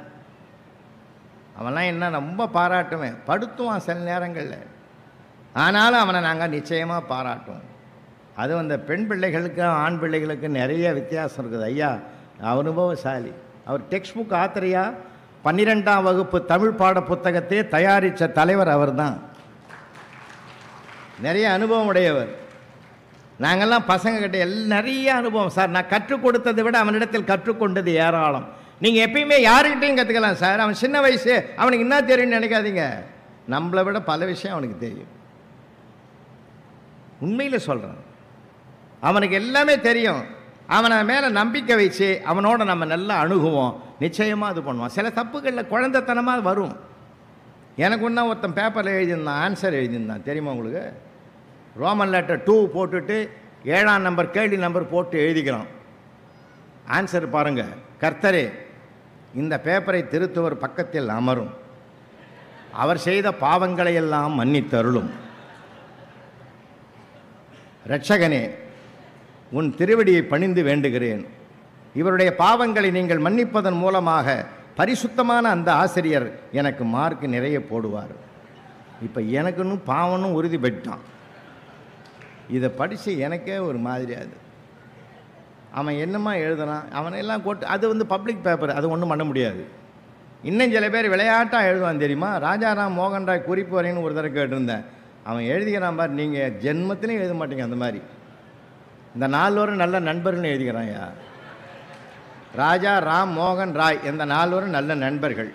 அவன்லாம் என்ன ரொம்ப பாராட்டுவேன், படுத்துவான் சில நேரங்களில். ஆனாலும் அவனை நாங்கள் நிச்சயமாக பாராட்டுவோம். அதுவும் அந்த பெண் பிள்ளைகளுக்கும் ஆண் பிள்ளைகளுக்கும் நிறைய வித்தியாசம் இருக்குது. ஐயா அனுபவசாலி. அவர் டெக்ஸ்ட் புக் ஆத்திரையா 12ஆம் வகுப்பு தமிழ் பாட புத்தகத்தையே தயாரித்த தலைவர் அவர் தான். நிறைய அனுபவம் உடையவர். நாங்கள்லாம் பசங்கக்கிட்ட நிறைய அனுபவம் சார். நான் கற்றுக் கொடுத்ததை விட அவனிடத்தில் கற்றுக்கொண்டது ஏராளம். நீங்கள் எப்பயுமே யாருக்கிட்டையும் கற்றுக்கலாம் சார். அவன் சின்ன வயசு, அவனுக்கு என்ன தெரியும்னு நினைக்காதீங்க. நம்மளை விட பல விஷயம் அவனுக்கு தெரியும். உண்மையில் சொல்கிறேன், அவனுக்கு எல்லாமே தெரியும். அவனை மேலே நம்பிக்கை வச்சு அவனோட நம்ம நல்லா அணுகுவோம், நிச்சயமாக இது பண்ணுவான். சில தப்புகளில் குழந்தைத்தனமாக வரும். எனக்கு ஒன்றா ஒருத்தன் பேப்பரில் எழுதியிருந்தான், ஆன்சர் எழுதியிருந்தான், தெரியுமா உங்களுக்கு? ரோமன் லெட்டர் 2 போட்டுட்டு 7ஆம் நம்பர் கேள்வி நம்பர் போட்டு எழுதிக்கிறான். ஆன்சர் பாருங்கள், கர்த்தரே இந்த பேப்பரை திருத்துவர் பக்கத்தில் அமரும், அவர் செய்த பாவங்களை எல்லாம் மன்னித்தருளும். இரட்சகனே உன் திருவடியை பணிந்து வேண்டுகிறேன், இவருடைய பாவங்களை நீங்கள் மன்னிப்பதன் மூலமாக பரிசுத்தமான அந்த ஆசிரியர் எனக்கு மார்க் நிறைய போடுவார். இப்போ எனக்குன்னு பாவனும் உறுதி பெற்றான். இதை படித்து எனக்கே ஒரு மாதிரியாது. அவன் என்னமா எழுதுனான், அவனையெல்லாம் போட்டு அது பப்ளிக் பேப்பர், அது ஒன்றும் பண்ண முடியாது. இன்னும் சில பேர் விளையாட்டாக எழுதுவான் தெரியுமா? ராஜாராம் மோகன் ராய் குறிப்பு வரைன்னு ஒரு தடவை கேட்டிருந்தேன். அவன் எழுதிக்கிறான் பார், நீங்கள் ஜென்மத்திலையும் எழுத மாட்டீங்க அந்த மாதிரி. இந்த 4 பேரும் நல்ல நண்பர்கள்னு எழுதிக்கிறான்யா. ராஜா ராம் மோகன் ராய் இந்த 4 பேரும் நல்ல நண்பர்கள்,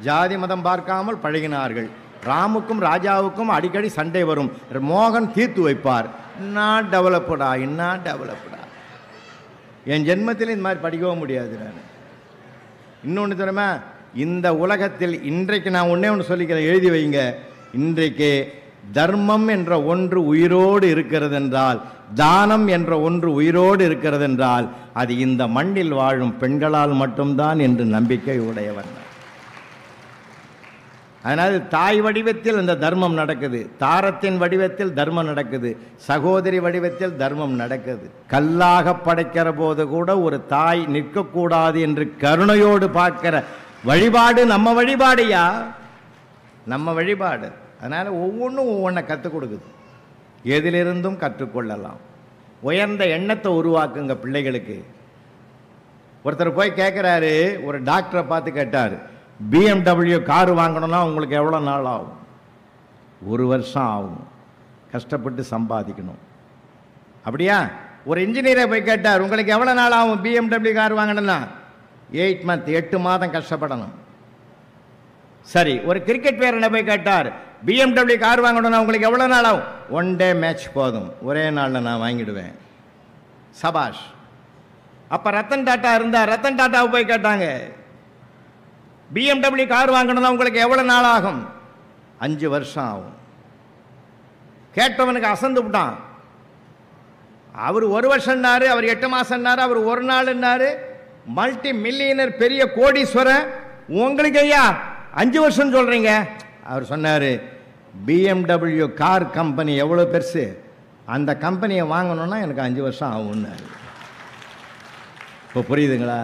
ஜாதி மதம் பார்க்காமல் பழகினார்கள். ராமுக்கும் ராஜாவுக்கும் அடிக்கடி சண்டை வரும், மோகன் தீர்த்து வைப்பார். இன்னும் டெவலப்டா. என் ஜென்மத்தில் இந்த மாதிரி படிக்கவும் முடியாது. நான் இன்னொன்று தெரியுமா, இந்த உலகத்தில் இன்றைக்கு நான் ஒன்று சொல்லிக்கிறேன், எழுதி வைங்க. இன்றைக்கு தர்மம் என்ற ஒன்று உயிரோடு இருக்கிறது என்றால், தானம் என்ற ஒன்று உயிரோடு இருக்கிறது என்றால், அது இந்த மண்ணில் வாழும் பெண்களால் மட்டும்தான் என்று நம்பிக்கை உடையவன். அதனால் தாய் வடிவத்தில் இந்த தர்மம் நடக்குது, தாரத்தின் வடிவத்தில் தர்மம் நடக்குது, சகோதரி வடிவத்தில் தர்மம் நடக்குது. கல்லாக படைக்கிற போது கூட ஒரு தாய் நிற்கக்கூடாது என்று கருணையோடு பார்க்கிற வழிபாடு நம்ம வழிபாடுயா, நம்ம வழிபாடு. அதனால் ஒவ்வொன்றும் ஒவ்வொன்றை கற்றுக் கொடுக்குது. எதிலிருந்தும் கற்றுக்கொள்ளலாம். உயர்ந்த எண்ணத்தை உருவாக்குங்க பிள்ளைகளுக்கு. ஒருத்தர் போய் கேட்குறாரு, ஒரு டாக்டரை பார்த்து கேட்டார், BMW கார் வாங்கணும்னா உங்களுக்கு எவ்வளோ நாள் ஆகும்? 1 வருஷம் ஆகும், கஷ்டப்பட்டு சம்பாதிக்கணும். அப்படியா? ஒரு இன்ஜினியரை போய் கேட்டார், உங்களுக்கு எவ்வளோ நாள் ஆகும் BMW கார் வாங்கணும்னா? 8 months, 8 மாதம் கஷ்டப்படணும். சரி, ஒரு கிரிக்கெட் வீரனை போய் கேட்டார், BMW கார் வாங்கணும்னா உங்களுக்கு எவ்வளோ நாள் ஆகும்? 1 day மேட்ச் போதும், ஒரே நாளில் நான் வாங்கிடுவேன். சபாஷ். அப்போ ரத்தன் டாட்டா இருந்தார், ரத்தன் டாட்டாவை போய் கேட்டாங்க, BMW கார் வாங்கணும்னா உங்களுக்கு எவ்வளோ நாள் ஆகும்? 5 வருஷம் ஆகும். கேட்டவனுக்கு அசந்து விட்டான். அவர் 1 வருஷம்னாரு, அவர் 8 மாதம்னாரு, அவர் 1 நாள்னாரு. மல்டி மில்லியனர் பெரிய கோடீஸ்வரன், உங்களுக்கு ஐயா 5 வருஷம் சொல்கிறீங்க? அவர் சொன்னார், BMW கார் கம்பெனி எவ்வளோ பெருசு, அந்த கம்பெனியை வாங்கணும்னா எனக்கு 5 வருஷம் ஆகும்னாரு. இப்போ புரியுதுங்களா?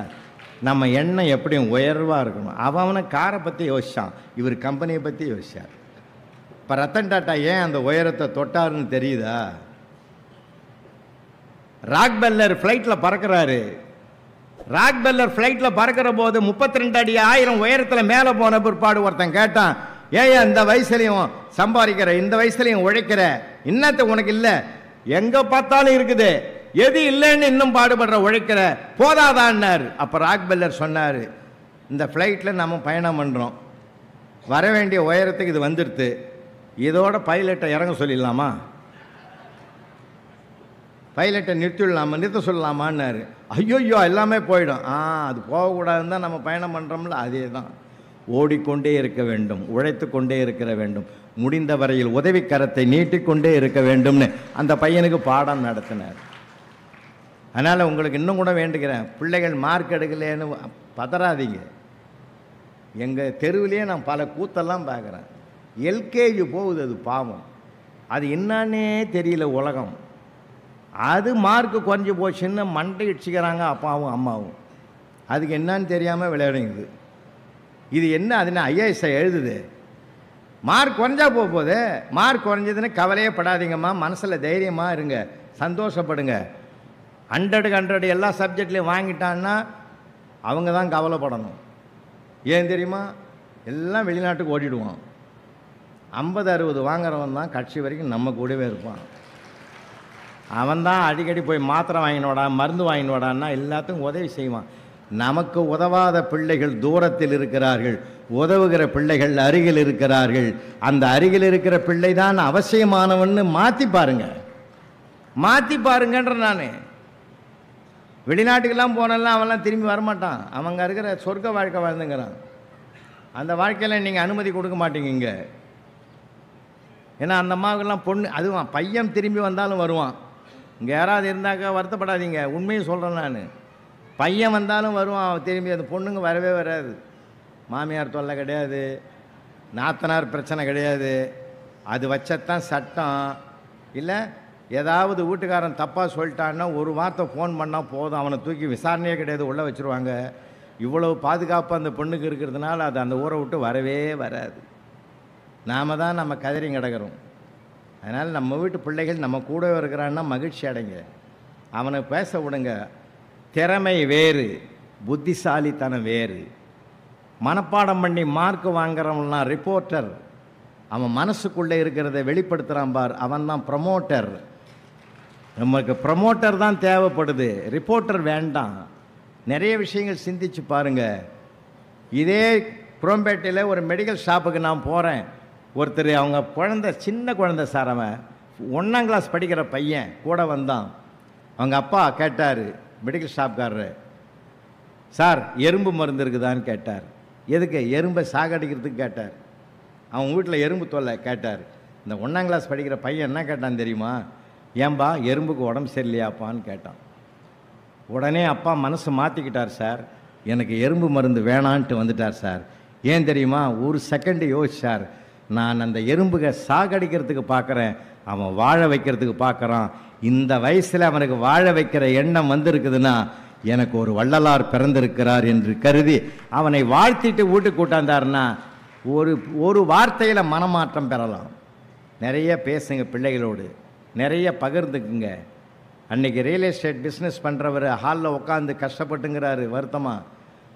நம்ம எண்ணம் எப்படியும் உயர்வாக இருக்கணும். அவனை காரை பற்றி யோசிச்சான், இவர் கம்பெனியை பற்றி யோசிச்சார். இப்போ ரத்தன் டாட்டா ஏன் அந்த உயரத்தை தொட்டாருன்னு தெரியுதா? ராக்பெல்லர் ஃப்ளைட்டில் பறக்கிறாரு. ராக்பெல்லர் ஃப்ளைட்டில் பறக்கிற போது 32 அடி 1000 உயரத்தில் மேலே போன பிற்பாடு ஒருத்தன் கேட்டான், ஏன் இந்த வயசுலையும் சம்பாதிக்கிற, இந்த வயசுலையும் உழைக்கிற, இன்னத்தை உனக்கு இல்லை, எங்கே பார்த்தாலும் இருக்குது, எது இல்லைன்னு இன்னும் பாடுபடுற, உழைக்கிற, போதாதான்னார். அப்போ ராக்பெல்லர் சொன்னார், இந்த ஃப்ளைட்டில் நம்ம பயணம் பண்ணுறோம், வர வேண்டிய உயரத்துக்கு இது வந்துடுது, இதோட பைலட்டை இறங்க சொல்லிடலாமா, பைலட்டை நிறுத்த சொல்லலாமான்னாரு. ஐயோயோ எல்லாமே போயிடும். அது போகக்கூடாதுன்னு தான் நம்ம பயணம் பண்ணுறோம்ல, அதே தான். ஓடிக்கொண்டே இருக்க வேண்டும், உழைத்து கொண்டே இருக்க வேண்டும், முடிந்த வரையில் உதவிக்கரத்தை நீட்டிக்கொண்டே இருக்க வேண்டும்னு அந்த பையனுக்கு பாடம் நடத்தினார். அதனால் உங்களுக்கு இன்னும் கூட வேண்டுகிறேன், பிள்ளைகள் மார்க் எடுக்கலேன்னு பதறாதீங்க. எங்கள் தெருவிலே நான் பல கூத்தெல்லாம் பார்க்குறேன். எல்கேஜி போகுது, அது பாவம், அது என்னன்னே தெரியல உலகம். அது மார்க்கு குறைஞ்சி போச்சுன்னு மண்டை இடிச்சுக்கிறாங்க அப்பாவும் அம்மாவும். அதுக்கு என்னன்னு தெரியாமல் விளையாடுங்குது. இது என்ன அதுன்னு ஐஏஎஸ் எழுதுது. மார்க் குறைஞ்சா போகுது. மார்க் குறைஞ்சதுன்னு கவலையே படாதீங்கம்மா, மனசில் தைரியமாக இருங்க, சந்தோஷப்படுங்க. 100க்கு 100 எல்லா சப்ஜெக்ட்லேயும் வாங்கிட்டான்னா அவங்க தான் கவலைப்படணும். ஏன் தெரியுமா? எல்லாம் வெளிநாட்டுக்கு ஓடிடுவான். 50-60 வாங்குறவன் தான் கட்சி வரைக்கும் நம்ம கூடவே இருப்பான். அவன் தான் அடிக்கடி போய் மாத்திரை வாங்கினோடா, மருந்து வாங்கினோடான்னா எல்லாத்துக்கும் உதவி செய்வான். நமக்கு உதவாத பிள்ளைகள் தூரத்தில் இருக்கிறார்கள், உதவுகிற பிள்ளைகள் அருகில் இருக்கிறார்கள். அந்த அருகில் இருக்கிற பிள்ளை தான் அவசியமானவன்னு மாற்றி பாருங்க, மாற்றி பாருங்கன்ற. நான் வெளிநாட்டுக்கெல்லாம் போனெல்லாம் அவன்லாம் திரும்பி வரமாட்டான். அவங்க இருக்கிற சொர்க்க வாழ்க்கை வாழ்ந்துங்கிறான். அந்த வாழ்க்கையில் நீங்கள் அனுமதி கொடுக்க மாட்டீங்க இங்கே. ஏன்னா அந்த அம்மாவுக்கெல்லாம் பொண்ணு, அதுவும் பையன் திரும்பி வந்தாலும் வருவான். இங்கே யாராவது இருந்தாக்கா வருத்தப்படாதீங்க, உண்மையை சொல்கிறேன் நான். பையன் வந்தாலும் வருவான் திரும்பி. அந்த பொண்ணுங்க வரவே வராது. மாமியார் தொல்லை கிடையாது, நாத்தனார் பிரச்சனை கிடையாது. அது வச்சத்தான் சட்டம். இல்லை ஏதாவது வீட்டுக்காரன் தப்பாக சொல்லிட்டான்னா ஒரு வார்த்தை ஃபோன் பண்ணால் போதும், அவனை தூக்கி விசாரணையே கிடையாது, உள்ளே வச்சுருவாங்க. இவ்வளவு பாதுகாப்பு அந்த பொண்ணுக்கு இருக்கிறதுனால அது அந்த ஊரை விட்டு வரவே வராது. நாம் தான் நம்ம கதறி கிடக்கிறோம். அதனால் நம்ம வீட்டு பிள்ளைகள் நம்ம கூட இருக்கிறான்னா மகிழ்ச்சி அடைங்க, அவனை பேச விடுங்க. திறமை வேறு, புத்திசாலித்தனம் வேறு. மனப்பாடம் பண்ணி மார்க் வாங்குறவன்லாம் ரிப்போர்ட்டர். அவன் மனசுக்குள்ளே இருக்கிறத வெளிப்படுத்துகிறான் பார், அவன் தான் ப்ரமோட்டர். நமக்கு ப்ரமோட்டர் தான் தேவைப்படுது, ரிப்போர்ட்டர் வேண்டாம். நிறைய விஷயங்கள் சிந்திச்சு பாருங்கள். இதே குரோம்பேட்டையில் ஒரு மெடிக்கல் ஷாப்புக்கு நான் போகிறேன். ஒருத்தர் அவங்க குழந்தை, சின்ன குழந்தை சார், அவன் 1ஆம் கிளாஸ் படிக்கிற பையன் கூட வந்தான். அவங்க அப்பா கேட்டார் மெடிக்கல் ஷாப்காரரு, சார் எறும்பு மருந்து இருக்குதான்னு கேட்டார். எதுக்கு? எறும்பை சாகடிக்கிறதுக்கு கேட்டார். அவன் வீட்டில் எறும்பு தொல்லை கேட்டார். இந்த 1ஆம் கிளாஸ் படிக்கிற பையன் என்ன கேட்டான் தெரியுமா? ஏன்பா எறும்புக்கு உடம்பு சரியில்லையாப்பான்னு கேட்டான். உடனே அப்பா மனசு மாற்றிக்கிட்டார், சார் எனக்கு எறும்பு மருந்து வேணான்ட்டு வந்துட்டார் சார். ஏன் தெரியுமா? ஒரு செகண்டு யோசிச்சார், நான் அந்த எறும்புக சாகடிக்கிறதுக்கு பார்க்குறேன், அவன் வாழ வைக்கிறதுக்கு பார்க்குறான். இந்த வயசில் அவனுக்கு வாழ வைக்கிற எண்ணம் வந்திருக்குதுன்னா எனக்கு ஒரு வள்ளலார் பிறந்திருக்கிறார் என்று கருதி அவனை வாழ்த்திட்டு வீட்டுக்கு கூட்டாந்தாருன்னா ஒரு வார்த்தையில் மனமாற்றம் பெறலாம். நிறைய பேசுங்க பிள்ளைகளோடு, நிறைய பகிர்ந்துக்குங்க. அன்றைக்கி ரியல் எஸ்டேட் பிஸ்னஸ் பண்ணுறவர் ஹாலில் உட்காந்து கஷ்டப்பட்டுங்கிறாரு வருத்தமாக.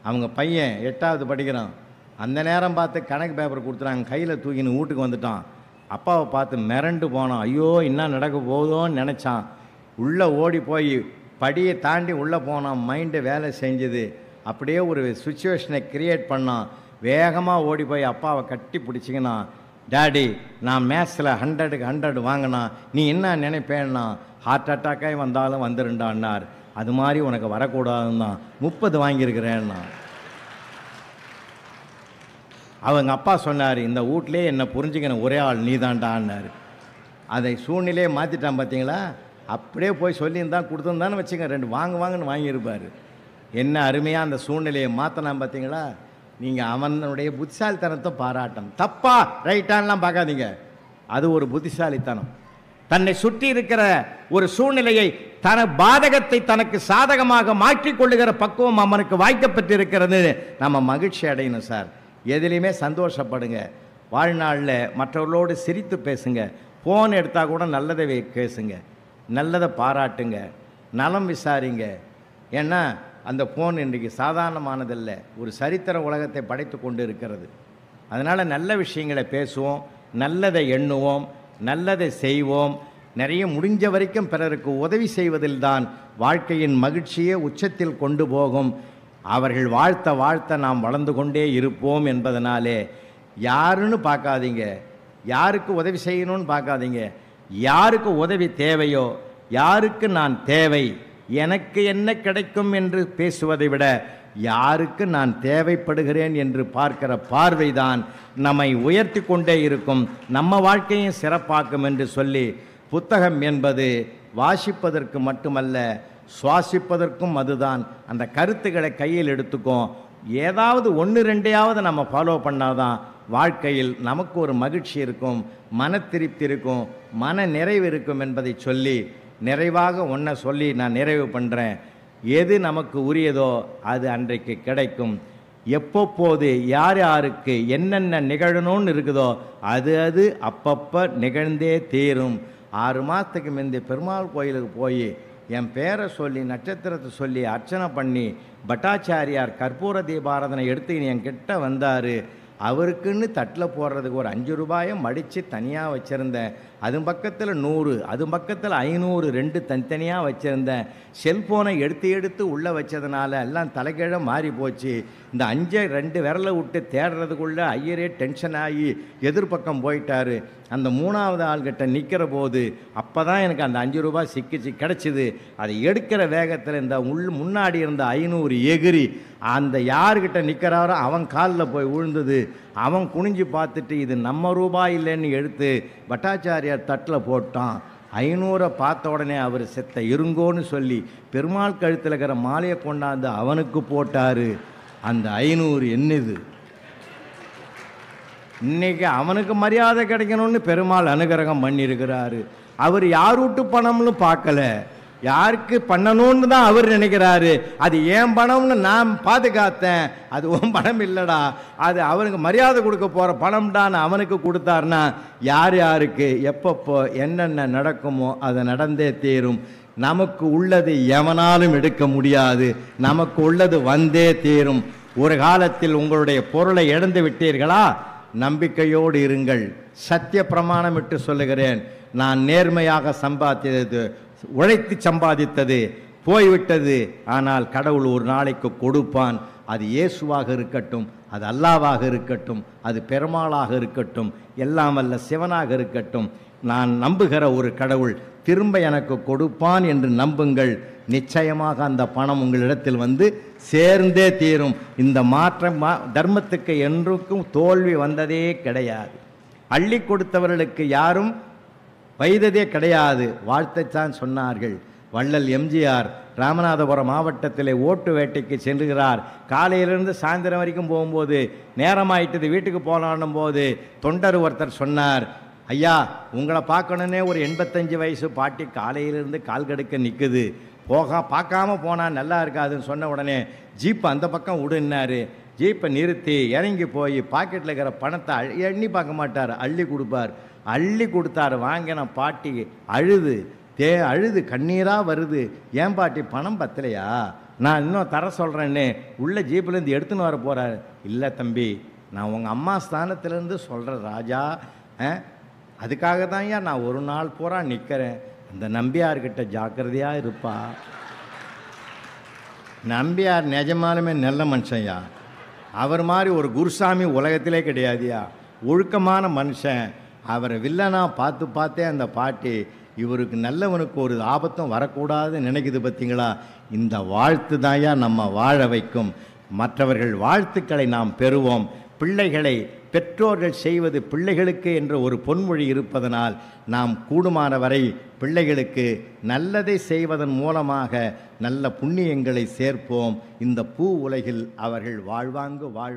அவங்க பையன் 8வது படிக்கிறான். அந்த நேரம் பார்த்து கணக்கு பேப்பர் கொடுத்துறாங்க, கையில் தூக்கின்னு வீட்டுக்கு வந்துட்டான். அப்பாவை பார்த்து மிரண்டு போனான். ஐயோ என்ன நடக்க போகுதோன்னு நினச்சான். உள்ளே ஓடி போய் படியை தாண்டி உள்ளே போனான். மைண்டு வேலை செஞ்சுது. அப்படியே ஒரு சுச்சுவேஷனை க்ரியேட் பண்ணான். வேகமாக ஓடி போய் அப்பாவை கட்டி பிடிச்சிக்கினா, டாடி நான் மேத்ஸில் 100க்கு 100 வாங்கினா, நீ என்ன நினைப்பேன்னா ஹார்ட் அட்டாக்காக வந்தாலும் வந்துருண்டான்னார். அது மாதிரி உனக்கு வரக்கூடாதுன்னா 30 வாங்கியிருக்கிறேன்னா. அவங்க அப்பா சொன்னார், இந்த வீட்லேயே என்னை புரிஞ்சுக்கின ஒரே ஆள் நீ தான்டான்னார். அதை சூழ்நிலையே மாற்றிட்டான் பார்த்தீங்களா? அப்படியே போய் சொல்லியிருந்தான் கொடுத்துருந்தான்னு வச்சுங்க, 2 வாங்குன்னு வாங்கியிருப்பார். என்ன அருமையாக அந்த சூழ்நிலையை மாற்றினான் பார்த்தீங்களா? நீங்கள் அவனுடைய புத்திசாலித்தனத்தை பாராட்டணும். தப்பா ரைட்டான்லாம் பார்க்காதீங்க, அது ஒரு புத்திசாலித்தனம். தன்னை சுற்றி இருக்கிற ஒரு சூழ்நிலையை பாதகத்தை தனக்கு சாதகமாக மாற்றிக்கொள்ளுகிற பக்குவம் அவனுக்கு வாய்க்கப்பட்டிருக்கிறது. நம்ம மகிழ்ச்சி அடையணும் சார். எதுலேயுமே சந்தோஷப்படுங்க. வாழ்நாளில் மற்றவர்களோடு சிரித்து பேசுங்க. ஃபோன் எடுத்தால் கூட நல்லதை பேசுங்க, நல்லதை பாராட்டுங்க, நலம் விசாரிங்க. ஏன்னா அந்த ஃபோன் இன்றைக்கு சாதாரணமானதல்ல, ஒரு சரித்திர உலகத்தை படைத்து கொண்டு இருக்கிறது. அதனால் நல்ல விஷயங்களை பேசுவோம், நல்லதை எண்ணுவோம், நல்லதை செய்வோம். நிறைய முடிஞ்ச வரைக்கும் பிறருக்கு உதவி செய்வதில்தான் வாழ்க்கையின் மகிழ்ச்சியே உச்சத்தில் கொண்டு போகும். அவர்கள் வாழ்த்த வாழ்த்த நாம் வளர்ந்து கொண்டே இருப்போம் என்பதனாலே யாருன்னு பார்க்காதீங்க, யாருக்கு உதவி செய்யணும்னு பார்க்காதீங்க. யாருக்கு உதவி தேவையோ, யாருக்கு நான் தேவை, எனக்கு என்ன கிடைக்கும் என்று பேசுவதை விட யாருக்கு நான் தேவைப்படுகிறேன் என்று பார்க்கிற பார்வைதான் நம்மை உயர்த்தி கொண்டே இருக்கும், நம்ம வாழ்க்கையும் சிறப்பாக்கும் என்று சொல்லி, புத்தகம் என்பது வாசிப்பதற்கு மட்டுமல்ல சுவாசிப்பதற்கும் அதுதான். அந்த கருத்துக்களை கையில் எடுத்துக்கும். ஏதாவது 1-2 நம்ம ஃபாலோ பண்ணாதான் வாழ்க்கையில் நமக்கு ஒரு மகிழ்ச்சி இருக்கும், மன திருப்தி இருக்கும், மன நிறைவு இருக்கும் என்பதை சொல்லி நிறைவாக ஒன்றை சொல்லி நான் நிறைவு பண்ணுறேன். எது நமக்கு உரியதோ அது அன்றைக்கு கிடைக்கும். எப்பப்போது யார் யாருக்கு என்னென்ன நிகழணும்னு இருக்குதோ அது அப்பப்போ நிகழ்ந்தே தீரும். 6 மாதத்துக்கு முந்தைய பெருமாள் கோயிலுக்கு போய் என் பேரை சொல்லி நட்சத்திரத்தை சொல்லி அர்ச்சனை பண்ணி பட்டாச்சாரியார் கற்பூர தீபாராதனை எடுத்து என் கிட்ட வந்தார். அவருக்குன்னு தட்டில் போடுறதுக்கு ஒரு 5 ரூபாயை மடித்து தனியாக வச்சுருந்தேன். அது பக்கத்தில் 100, அது பக்கத்தில் 500, 2 தனித்தனியாக வச்சுருந்தேன். செல்ஃபோனை எடுத்து உள்ளே வச்சதுனால எல்லாம் தலைகீழ மாறி போச்சு. இந்த 5 2 விரலை விட்டு தேடுறதுக்குள்ளே ஐயரே டென்ஷன் ஆகி எதிர்பக்கம் போயிட்டார். அந்த 3வது ஆள்கிட்ட நிற்கிற போது அப்போ தான் எனக்கு அந்த 5 ரூபாய் கிடச்சிது. அதை எடுக்கிற வேகத்தில் இந்த முன்னாடி இருந்த 500 எகிரி அந்த யார்கிட்ட நிற்கிறாரோ அவன் காலில் போய் விழுந்தது. அவன் குனிஞ்சு பார்த்துட்டு இது நம்ம ரூபாய் இல்லைன்னு எடுத்து பட்டாச்சாரியார் தட்டில் போட்டான். 500 பார்த்த உடனே அவர் செத்த இருங்கோன்னு சொல்லி பெருமாள் கழுத்தில் இருக்கிற மாலையை கொண்டாந்து அவனுக்கு போட்டார். அந்த 500 என்னது? இன்னைக்கு அவனுக்கு மரியாதை கிடைக்கணும்னு பெருமாள் அனுகிரகம் பண்ணியிருக்கிறாரு. அவர் யார் வீட்டு பணம்னு பார்க்கல, யாருக்கு பண்ணணும்னு தான் அவர் நினைக்கிறாரு. அது ஏன் பணம்னு நான் பாதுகாத்தேன், அது உன் பணம் இல்லைடா, அது அவனுக்கு மரியாதை கொடுக்க போகிற பணம்டான்னு அவனுக்கு கொடுத்தாருன்னா யார் யாருக்கு எப்பப்போ என்னென்ன நடக்குமோ அதை நடந்தே தீரும். நமக்கு உள்ளது எவனாலும் எடுக்க முடியாது, நமக்கு உள்ளது வந்தே தீரும். ஒரு காலத்தில் உங்களுடைய பொருளை இழந்து விட்டீர்களா? நம்பிக்கையோடு இருங்கள். சத்திய பிரமாணமிட்டு சொல்லுகிறேன், நான் நேர்மையாக சம்பாதித்தது, உழைத்து சம்பாதித்தது போய்விட்டது. ஆனால் கடவுள் ஒரு நாளைக்கு கொடுப்பான். அது இயேசுவாக இருக்கட்டும், அது அல்லாவாக இருக்கட்டும், அது பெருமாளாக இருக்கட்டும், எல்லாம் வல்ல சிவனாக இருக்கட்டும். நான் நம்புகிற ஒரு கடவுள் திரும்ப எனக்கு கொடுப்பான் என்று நம்புங்கள். நிச்சயமாக அந்த பணம் உங்களிடத்தில் வந்து சேர்ந்தே தீரும். இந்த மாற்றம் தர்மத்துக்கு என்றுக்கும் தோல்வி வந்ததே கிடையாது. அள்ளி கொடுத்தவர்களுக்கு யாரும் வைத்ததே கிடையாது, வாழ்த்தைத்தான் சொன்னார்கள். வள்ளல் எம்ஜிஆர் ராமநாதபுரம் மாவட்டத்தில் ஓட்டு வேட்டைக்கு செல்கிறார். காலையிலிருந்து சாயந்தரம் வரைக்கும் போகும்போது நேரமாயிட்டது, வீட்டுக்கு போகலான்னும் போது தொண்டர் ஒருத்தர் சொன்னார், ஐயா உங்களை பார்க்கணுன்னே ஒரு 85 வயசு பாட்டி காலையிலிருந்து கால் கடுக்க நிற்குது, பார்க்காம போனால் நல்லா இருக்காதுன்னு சொன்ன உடனே ஜீப்பை அந்த பக்கம் விடுனார். ஜீப்பை நிறுத்தி இறங்கி போய் பாக்கெட்டில் இருக்கிற பணத்தை எண்ணி பார்க்க மாட்டார், அள்ளி கொடுப்பார். அள்ளி கொடுத்தாரு. வாங்கின பாட்டி அழுது கண்ணீராக வருது. ஏன் பாட்டி பணம் பத்தலையா? நான் இன்னும் தர சொல்கிறேன்னு உள்ள ஜீப்லேருந்து எடுத்துன்னு வர போகிறார். இல்லை தம்பி, நான் உங்கள் அம்மா ஸ்தானத்திலேருந்து சொல்கிறேன் ராஜா, அதுக்காக தான் ஏன் நான் ஒரு நாள் பூரா நிற்கிறேன். அந்த நம்பியார்கிட்ட ஜாக்கிரதையாக இருப்பா. நம்பியார் நிஜமாலுமே நல்ல மனுஷன்யா. அவர் மாதிரி ஒரு குருசாமி உலகத்திலே கிடையாதுயா. ஒழுக்கமான மனுஷன். அவரை வில்லனா பார்த்தே அந்த பாட்டி இவருக்கு நல்லவனுக்கு ஒரு ஆபத்தும் வரக்கூடாதுன்னு நினைக்குது. பார்த்தீங்களா? இந்த வாழ்த்து தாயா நம்ம வாழ வைக்கும். மற்றவர்கள் வாழ்த்துக்களை நாம் பெறுவோம். பிள்ளைகளை பெற்றோர்கள் செய்வது பிள்ளைகளுக்கு என்ற ஒரு பொன்மொழி இருப்பதனால் நாம் கூடுமான வரை பிள்ளைகளுக்கு நல்லதை செய்வதன் மூலமாக நல்ல புண்ணியங்களை சேர்ப்போம். இந்த பூ உலகில் அவர்கள் வாழ்வாங்கு வாழ்